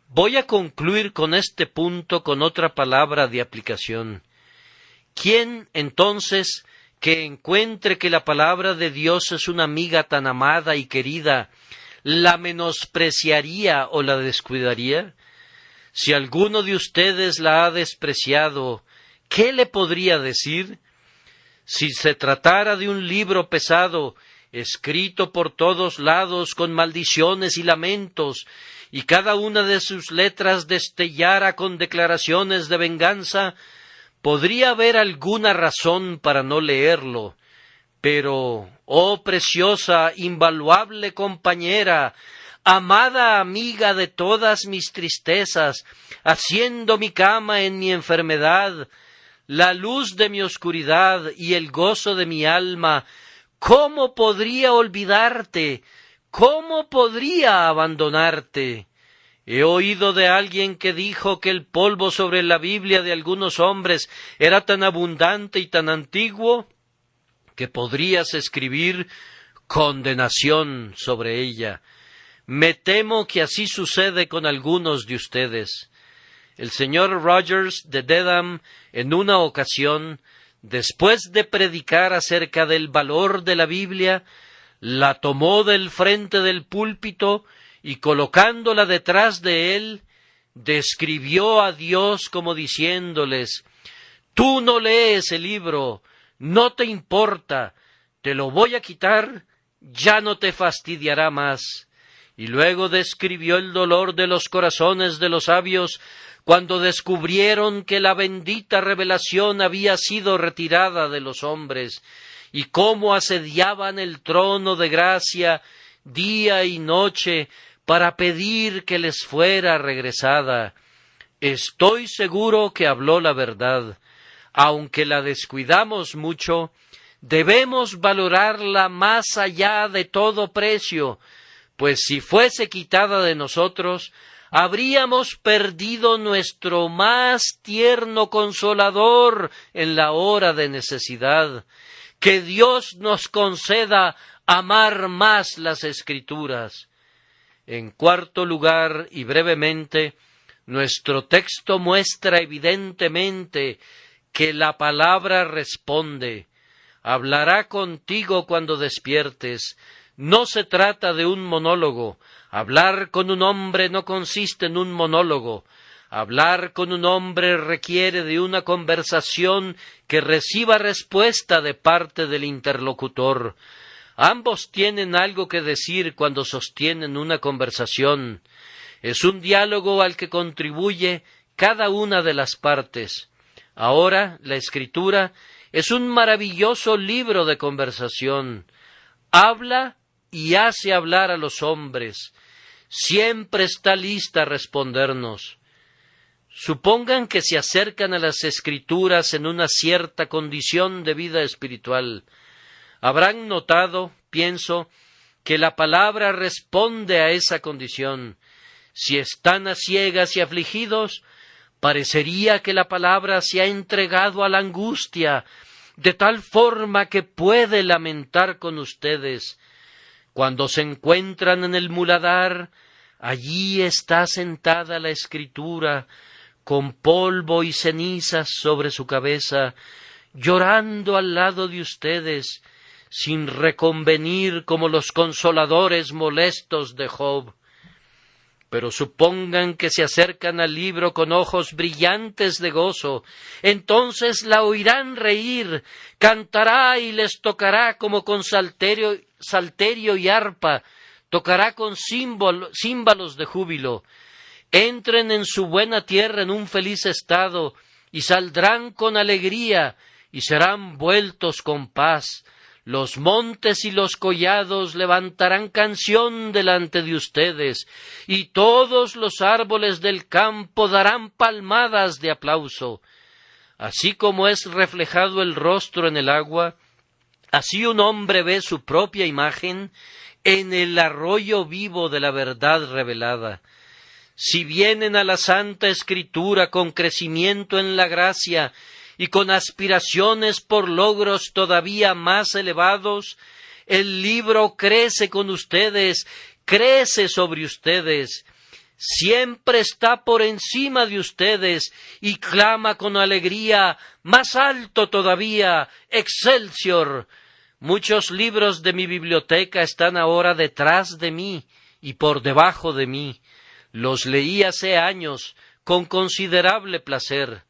Voy a concluir con este punto con otra palabra de aplicación. ¿Quién, entonces, que encuentre que la palabra de Dios es una amiga tan amada y querida, la menospreciaría o la descuidaría? Si alguno de ustedes la ha despreciado, ¿qué le podría decir? Si se tratara de un libro pesado, escrito por todos lados con maldiciones y lamentos, y cada una de sus letras destellara con declaraciones de venganza, podría haber alguna razón para no leerlo. Pero, oh preciosa, invaluable compañera, amada amiga de todas mis tristezas, haciendo mi cama en mi enfermedad, la luz de mi oscuridad y el gozo de mi alma, ¿cómo podría olvidarte? ¿Cómo podría abandonarte? He oído de alguien que dijo que el polvo sobre la Biblia de algunos hombres era tan abundante y tan antiguo que podrías escribir condenación sobre ella. Me temo que así sucede con algunos de ustedes. El señor Rogers de Dedham, en una ocasión, después de predicar acerca del valor de la Biblia, la tomó del frente del púlpito y colocándola detrás de él, describió a Dios como diciéndoles: «Tú no lees el libro, no te importa, te lo voy a quitar, ya no te fastidiará más». Y luego describió el dolor de los corazones de los sabios cuando descubrieron que la bendita revelación había sido retirada de los hombres, y cómo asediaban el trono de gracia día y noche para pedir que les fuera regresada. Estoy seguro que habló la verdad. Aunque la descuidamos mucho, debemos valorarla más allá de todo precio, pues si fuese quitada de nosotros, habríamos perdido nuestro más tierno consolador en la hora de necesidad. Que Dios nos conceda amar más las Escrituras. En cuarto lugar, y brevemente, nuestro texto muestra evidentemente que la palabra responde. Hablará contigo cuando despiertes. No se trata de un monólogo. Hablar con un hombre no consiste en un monólogo. Hablar con un hombre requiere de una conversación que reciba respuesta de parte del interlocutor. Ambos tienen algo que decir cuando sostienen una conversación. Es un diálogo al que contribuye cada una de las partes. Ahora, la Escritura es un maravilloso libro de conversación. Habla y hace hablar a los hombres. Siempre está lista a respondernos. Supongan que se acercan a las Escrituras en una cierta condición de vida espiritual. Habrán notado, pienso, que la palabra responde a esa condición. Si están a ciegas y afligidos, parecería que la palabra se ha entregado a la angustia, de tal forma que puede lamentar con ustedes. Cuando se encuentran en el muladar, allí está sentada la Escritura, con polvo y cenizas sobre su cabeza, llorando al lado de ustedes, sin reconvenir como los consoladores molestos de Job. Pero supongan que se acercan al libro con ojos brillantes de gozo, entonces la oirán reír, cantará y les tocará como con salterio y arpa, tocará con címbalos de júbilo. Entren en su buena tierra en un feliz estado, y saldrán con alegría, y serán vueltos con paz. Los montes y los collados levantarán canción delante de ustedes, y todos los árboles del campo darán palmadas de aplauso. Así como es reflejado el rostro en el agua, así un hombre ve su propia imagen en el arroyo vivo de la verdad revelada. Si vienen a la Santa Escritura con crecimiento en la gracia y con aspiraciones por logros todavía más elevados, el libro crece con ustedes, crece sobre ustedes, siempre está por encima de ustedes y clama con alegría, más alto todavía, Excelsior. Muchos libros de mi biblioteca están ahora detrás de mí y por debajo de mí. Los leí hace años con considerable placer.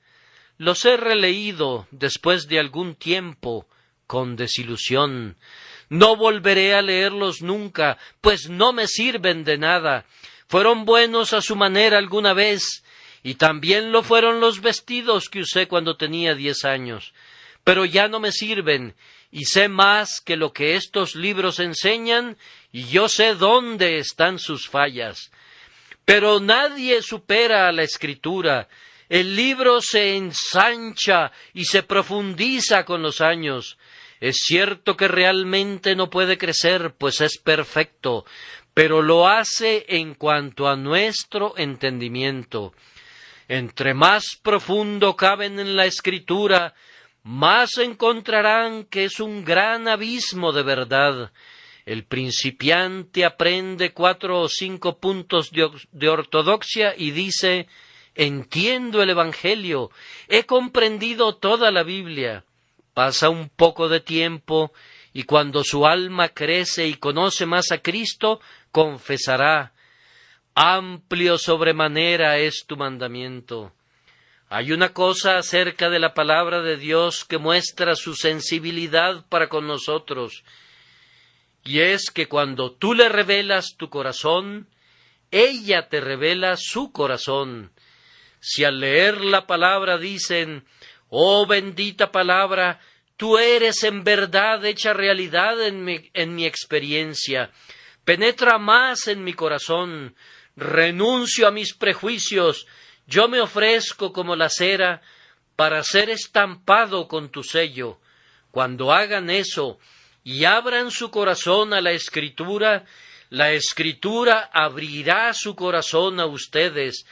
Los he releído después de algún tiempo con desilusión. No volveré a leerlos nunca, pues no me sirven de nada. Fueron buenos a su manera alguna vez, y también lo fueron los vestidos que usé cuando tenía 10 años. Pero ya no me sirven, y sé más que lo que estos libros enseñan, y yo sé dónde están sus fallas. Pero nadie supera a la Escritura. El libro se ensancha y se profundiza con los años. Es cierto que realmente no puede crecer, pues es perfecto, pero lo hace en cuanto a nuestro entendimiento. Entre más profundo caben en la Escritura, más encontrarán que es un gran abismo de verdad. El principiante aprende 4 o 5 puntos de ortodoxia y dice: entiendo el Evangelio, he comprendido toda la Biblia. Pasa un poco de tiempo y cuando su alma crece y conoce más a Cristo, confesará: amplio sobremanera es tu mandamiento. Hay una cosa acerca de la palabra de Dios que muestra su sensibilidad para con nosotros, y es que cuando tú le revelas tu corazón, ella te revela su corazón. Si al leer la palabra dicen: oh bendita palabra, tú eres en verdad hecha realidad en mi experiencia, penetra más en mi corazón, renuncio a mis prejuicios, yo me ofrezco como la cera para ser estampado con tu sello. Cuando hagan eso y abran su corazón a la Escritura abrirá su corazón a ustedes,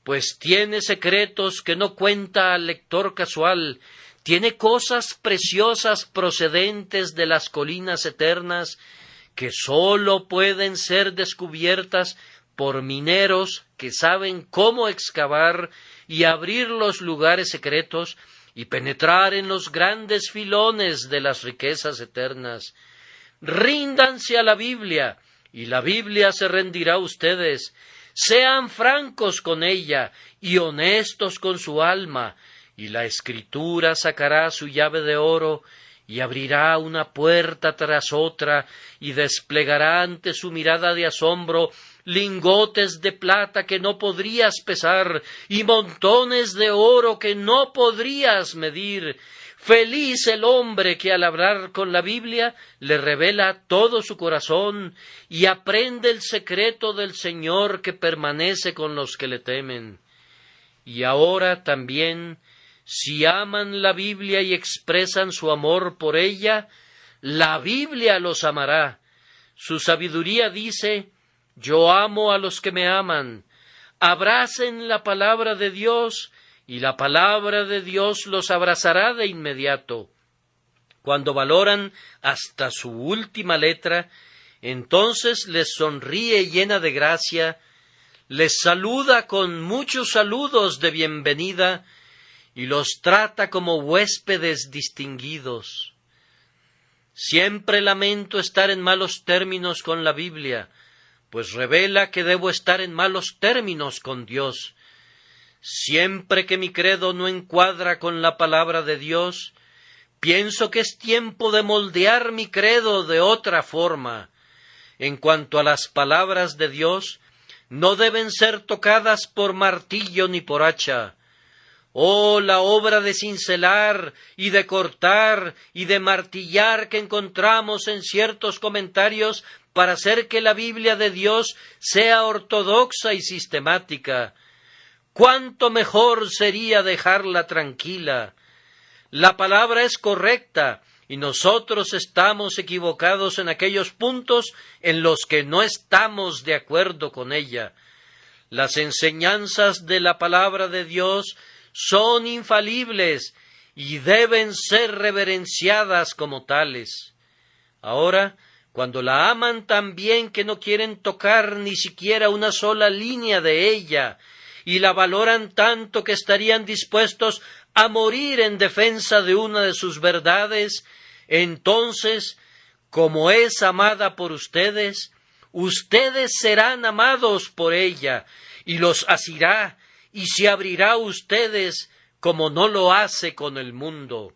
pues tiene secretos que no cuenta al lector casual, tiene cosas preciosas procedentes de las colinas eternas que sólo pueden ser descubiertas por mineros que saben cómo excavar y abrir los lugares secretos y penetrar en los grandes filones de las riquezas eternas. Ríndanse a la Biblia, y la Biblia se rendirá a ustedes. Sean francos con ella y honestos con su alma, y la Escritura sacará su llave de oro y abrirá una puerta tras otra y desplegará ante su mirada de asombro lingotes de plata que no podrías pesar y montones de oro que no podrías medir. Feliz el hombre que al hablar con la Biblia le revela todo su corazón y aprende el secreto del Señor que permanece con los que le temen. Y ahora también, si aman la Biblia y expresan su amor por ella, la Biblia los amará. Su sabiduría dice: yo amo a los que me aman. Abracen la palabra de Dios, y la palabra de Dios los abrazará de inmediato. Cuando valoran hasta su última letra, entonces les sonríe llena de gracia, les saluda con muchos saludos de bienvenida y los trata como huéspedes distinguidos. Siempre lamento estar en malos términos con la Biblia, pues revela que debo estar en malos términos con Dios. Siempre que mi credo no encuadra con la palabra de Dios, pienso que es tiempo de moldear mi credo de otra forma. En cuanto a las palabras de Dios, no deben ser tocadas por martillo ni por hacha. Oh, la obra de cincelar y de cortar y de martillar que encontramos en ciertos comentarios para hacer que la Biblia de Dios sea ortodoxa y sistemática. cuánto mejor sería dejarla tranquila. La palabra es correcta, y nosotros estamos equivocados en aquellos puntos en los que no estamos de acuerdo con ella. Las enseñanzas de la palabra de Dios son infalibles y deben ser reverenciadas como tales. Ahora, cuando la aman tan bien que no quieren tocar ni siquiera una sola línea de ella, y la valoran tanto que estarían dispuestos a morir en defensa de una de sus verdades, entonces, como es amada por ustedes, ustedes serán amados por ella, y los asirá, y se abrirá a ustedes como no lo hace con el mundo.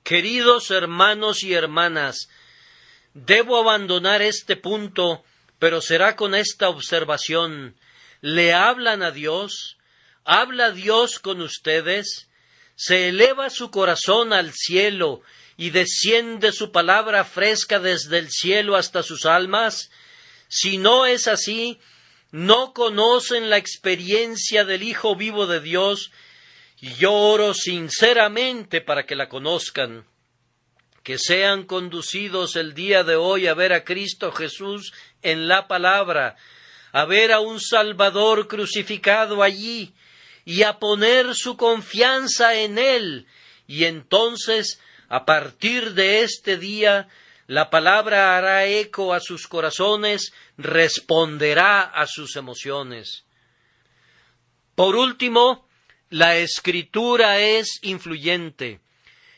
Queridos hermanos y hermanas, debo abandonar este punto, pero será con esta observación. ¿Le hablan a Dios? ¿Habla Dios con ustedes? ¿Se eleva su corazón al cielo y desciende su palabra fresca desde el cielo hasta sus almas? Si no es así, no conocen la experiencia del Hijo vivo de Dios, y yo oro sinceramente para que la conozcan, que sean conducidos el día de hoy a ver a Cristo Jesús en la palabra, a ver a un Salvador crucificado allí, y a poner su confianza en Él, y entonces, a partir de este día, la palabra hará eco a sus corazones, responderá a sus emociones. Por último, la Escritura es influyente.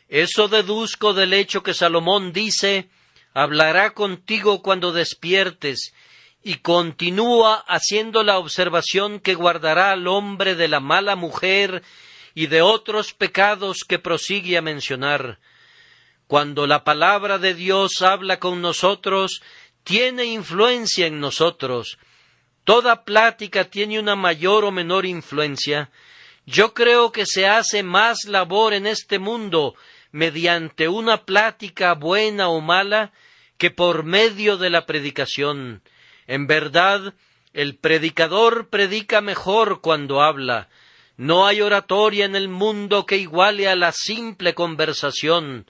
Eso deduzco del hecho que Salomón dice, hablará contigo cuando despiertes, y continúa haciendo la observación que guardará al hombre de la mala mujer y de otros pecados que prosigue a mencionar. Cuando la palabra de Dios habla con nosotros, tiene influencia en nosotros. Toda plática tiene una mayor o menor influencia. Yo creo que se hace más labor en este mundo mediante una plática buena o mala que por medio de la predicación. En verdad, el predicador predica mejor cuando habla. No hay oratoria en el mundo que iguale a la simple conversación.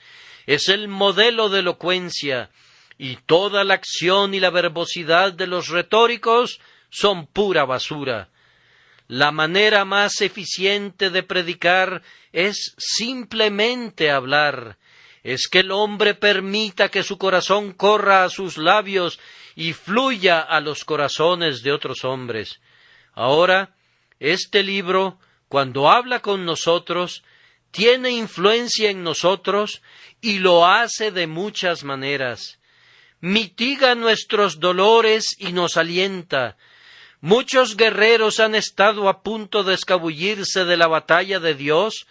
Es el modelo de elocuencia, y toda la acción y la verbosidad de los retóricos son pura basura. La manera más eficiente de predicar es simplemente hablar. Es que el hombre permita que su corazón corra a sus labios y fluya a los corazones de otros hombres. Ahora, este libro, cuando habla con nosotros, tiene influencia en nosotros y lo hace de muchas maneras. Mitiga nuestros dolores y nos alienta. Muchos guerreros han estado a punto de escabullirse de la batalla de Dios,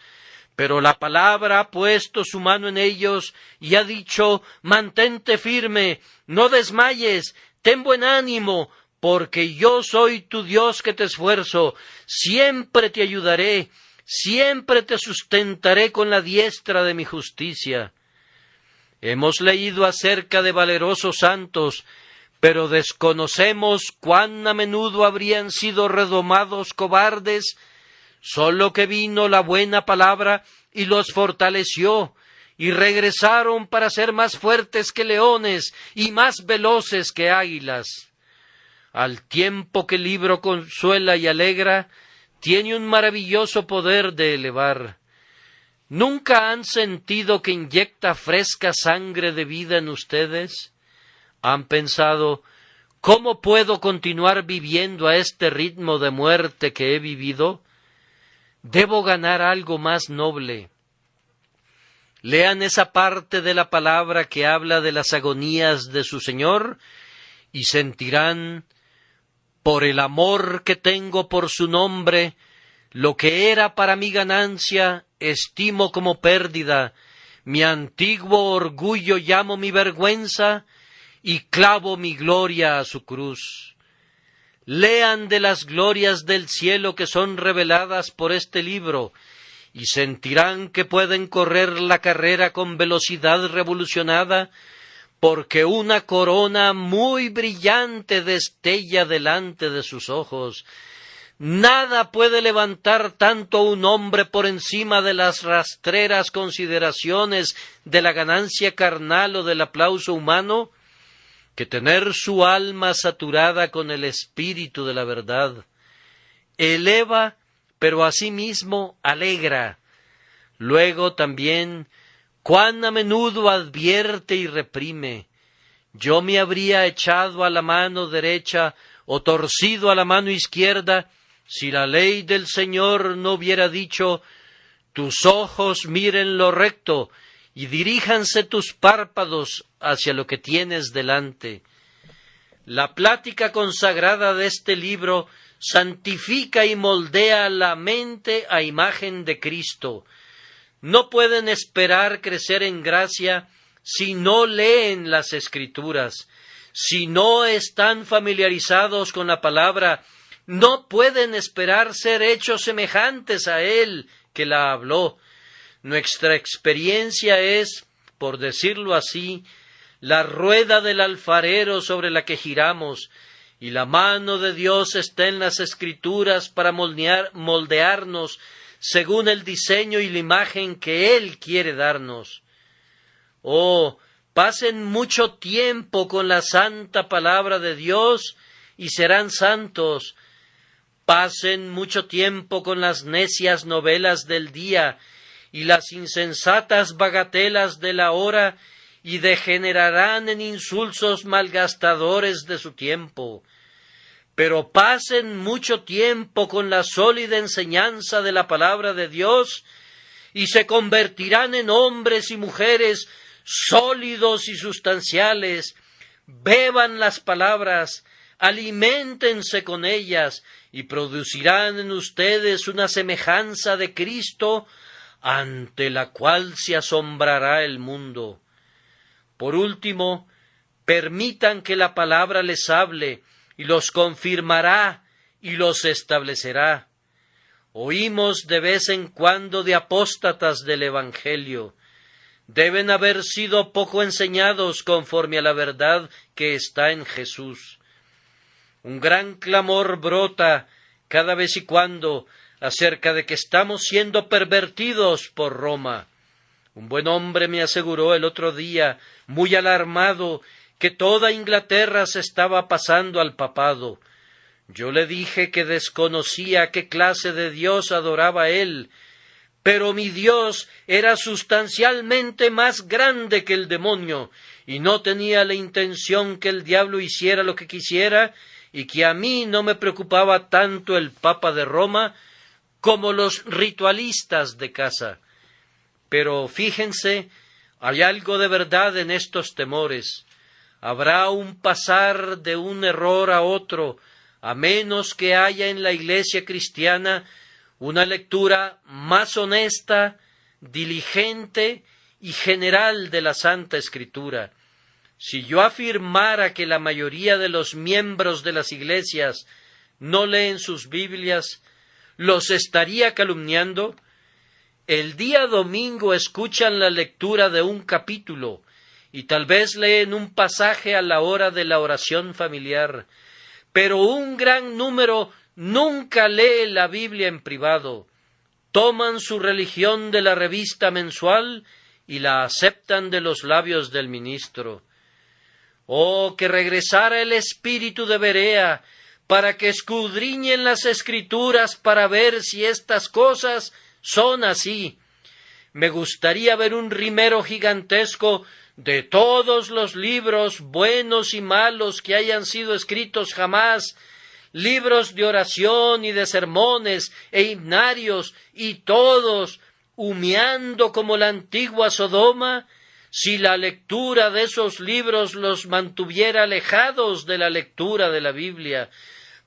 pero la palabra ha puesto su mano en ellos y ha dicho, mantente firme, no desmayes, ten buen ánimo, porque yo soy tu Dios que te esfuerzo, siempre te ayudaré, siempre te sustentaré con la diestra de mi justicia. Hemos leído acerca de valerosos santos, pero desconocemos cuán a menudo habrían sido redomados cobardes. Sólo que vino la buena palabra y los fortaleció, y regresaron para ser más fuertes que leones y más veloces que águilas. Al tiempo que el libro consuela y alegra, tiene un maravilloso poder de elevar. ¿Nunca han sentido que inyecta fresca sangre de vida en ustedes? ¿Han pensado, cómo puedo continuar viviendo a este ritmo de muerte que he vivido? Debo ganar algo más noble. Lean esa parte de la palabra que habla de las agonías de su Señor y sentirán, por el amor que tengo por su nombre, lo que era para mi ganancia, estimo como pérdida, mi antiguo orgullo llamo mi vergüenza, y clavo mi gloria a su cruz. Lean de las glorias del cielo que son reveladas por este libro, y sentirán que pueden correr la carrera con velocidad revolucionada, porque una corona muy brillante destella delante de sus ojos. Nada puede levantar tanto a un hombre por encima de las rastreras consideraciones de la ganancia carnal o del aplauso humano, que tener su alma saturada con el espíritu de la verdad. Eleva, pero asimismo alegra. Luego también, cuán a menudo advierte y reprime. Yo me habría echado a la mano derecha o torcido a la mano izquierda, si la ley del Señor no hubiera dicho: tus ojos miren lo recto y diríjanse tus párpados hacia lo que tienes delante. La plática consagrada de este libro santifica y moldea la mente a imagen de Cristo. No pueden esperar crecer en gracia si no leen las Escrituras. Si no están familiarizados con la palabra, no pueden esperar ser hechos semejantes a Él que la habló. Nuestra experiencia es, por decirlo así, la rueda del alfarero sobre la que giramos, y la mano de Dios está en las Escrituras para moldearnos según el diseño y la imagen que Él quiere darnos. Oh, pasen mucho tiempo con la santa palabra de Dios y serán santos. Pasen mucho tiempo con las necias novelas del día y las insensatas bagatelas de la hora y degenerarán en insulsos malgastadores de su tiempo. Pero pasen mucho tiempo con la sólida enseñanza de la palabra de Dios y se convertirán en hombres y mujeres sólidos y sustanciales. Beban las palabras, aliméntense con ellas y producirán en ustedes una semejanza de Cristo ante la cual se asombrará el mundo. Por último, permitan que la palabra les hable y los confirmará y los establecerá. Oímos de vez en cuando de apóstatas del Evangelio. Deben haber sido poco enseñados conforme a la verdad que está en Jesús. Un gran clamor brota cada vez y cuando acerca de que estamos siendo pervertidos por Roma. Un buen hombre me aseguró el otro día, muy alarmado, que toda Inglaterra se estaba pasando al papado. Yo le dije que desconocía qué clase de Dios adoraba él, pero mi Dios era sustancialmente más grande que el demonio, y no tenía la intención que el diablo hiciera lo que quisiera, y que a mí no me preocupaba tanto el Papa de Roma como los ritualistas de casa. Pero fíjense, hay algo de verdad en estos temores. Habrá un pasar de un error a otro, a menos que haya en la Iglesia cristiana una lectura más honesta, diligente y general de la Santa Escritura. Si yo afirmara que la mayoría de los miembros de las iglesias no leen sus Biblias, ¿los estaría calumniando? El día domingo escuchan la lectura de un capítulo y tal vez leen un pasaje a la hora de la oración familiar, pero un gran número nunca lee la Biblia en privado. Toman su religión de la revista mensual y la aceptan de los labios del ministro. Oh, que regresara el espíritu de Berea para que escudriñen las Escrituras para ver si estas cosas son así. Me gustaría ver un rimero gigantesco de todos los libros buenos y malos que hayan sido escritos jamás, libros de oración y de sermones e himnarios, y todos humeando como la antigua Sodoma, si la lectura de esos libros los mantuviera alejados de la lectura de la Biblia,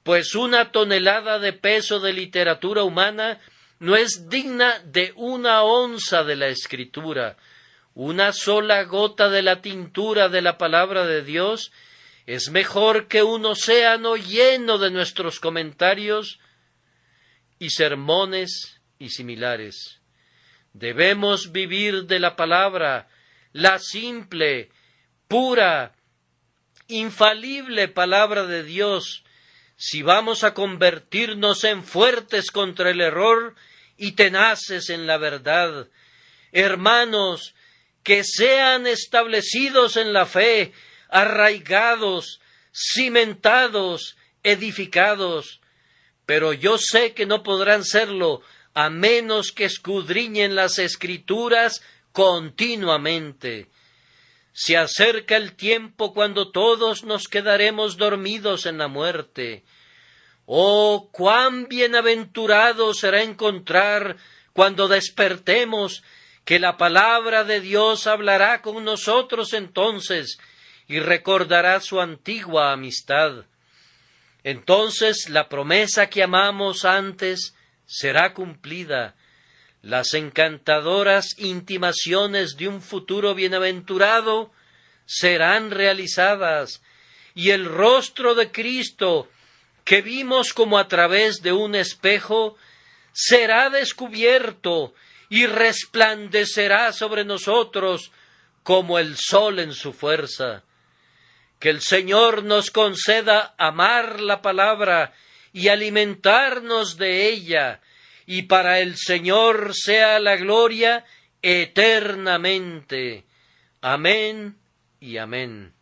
pues una tonelada de peso de literatura humana no es digna de una onza de la Escritura. Una sola gota de la tintura de la palabra de Dios es mejor que un océano lleno de nuestros comentarios y sermones y similares. Debemos vivir de la palabra, la simple, pura, infalible palabra de Dios, si vamos a convertirnos en fuertes contra el error y tenaces en la verdad. Hermanos, que sean establecidos en la fe, arraigados, cimentados, edificados. Pero yo sé que no podrán serlo a menos que escudriñen las Escrituras continuamente. Se acerca el tiempo cuando todos nos quedaremos dormidos en la muerte. Oh, cuán bienaventurado será encontrar, cuando despertemos, que la palabra de Dios hablará con nosotros entonces y recordará su antigua amistad. Entonces la promesa que amamos antes será cumplida. Las encantadoras intimaciones de un futuro bienaventurado serán realizadas, y el rostro de Cristo, que vimos como a través de un espejo, será descubierto y resplandecerá sobre nosotros como el sol en su fuerza. Que el Señor nos conceda amar la palabra y alimentarnos de ella, y para el Señor sea la gloria eternamente. Amén y amén.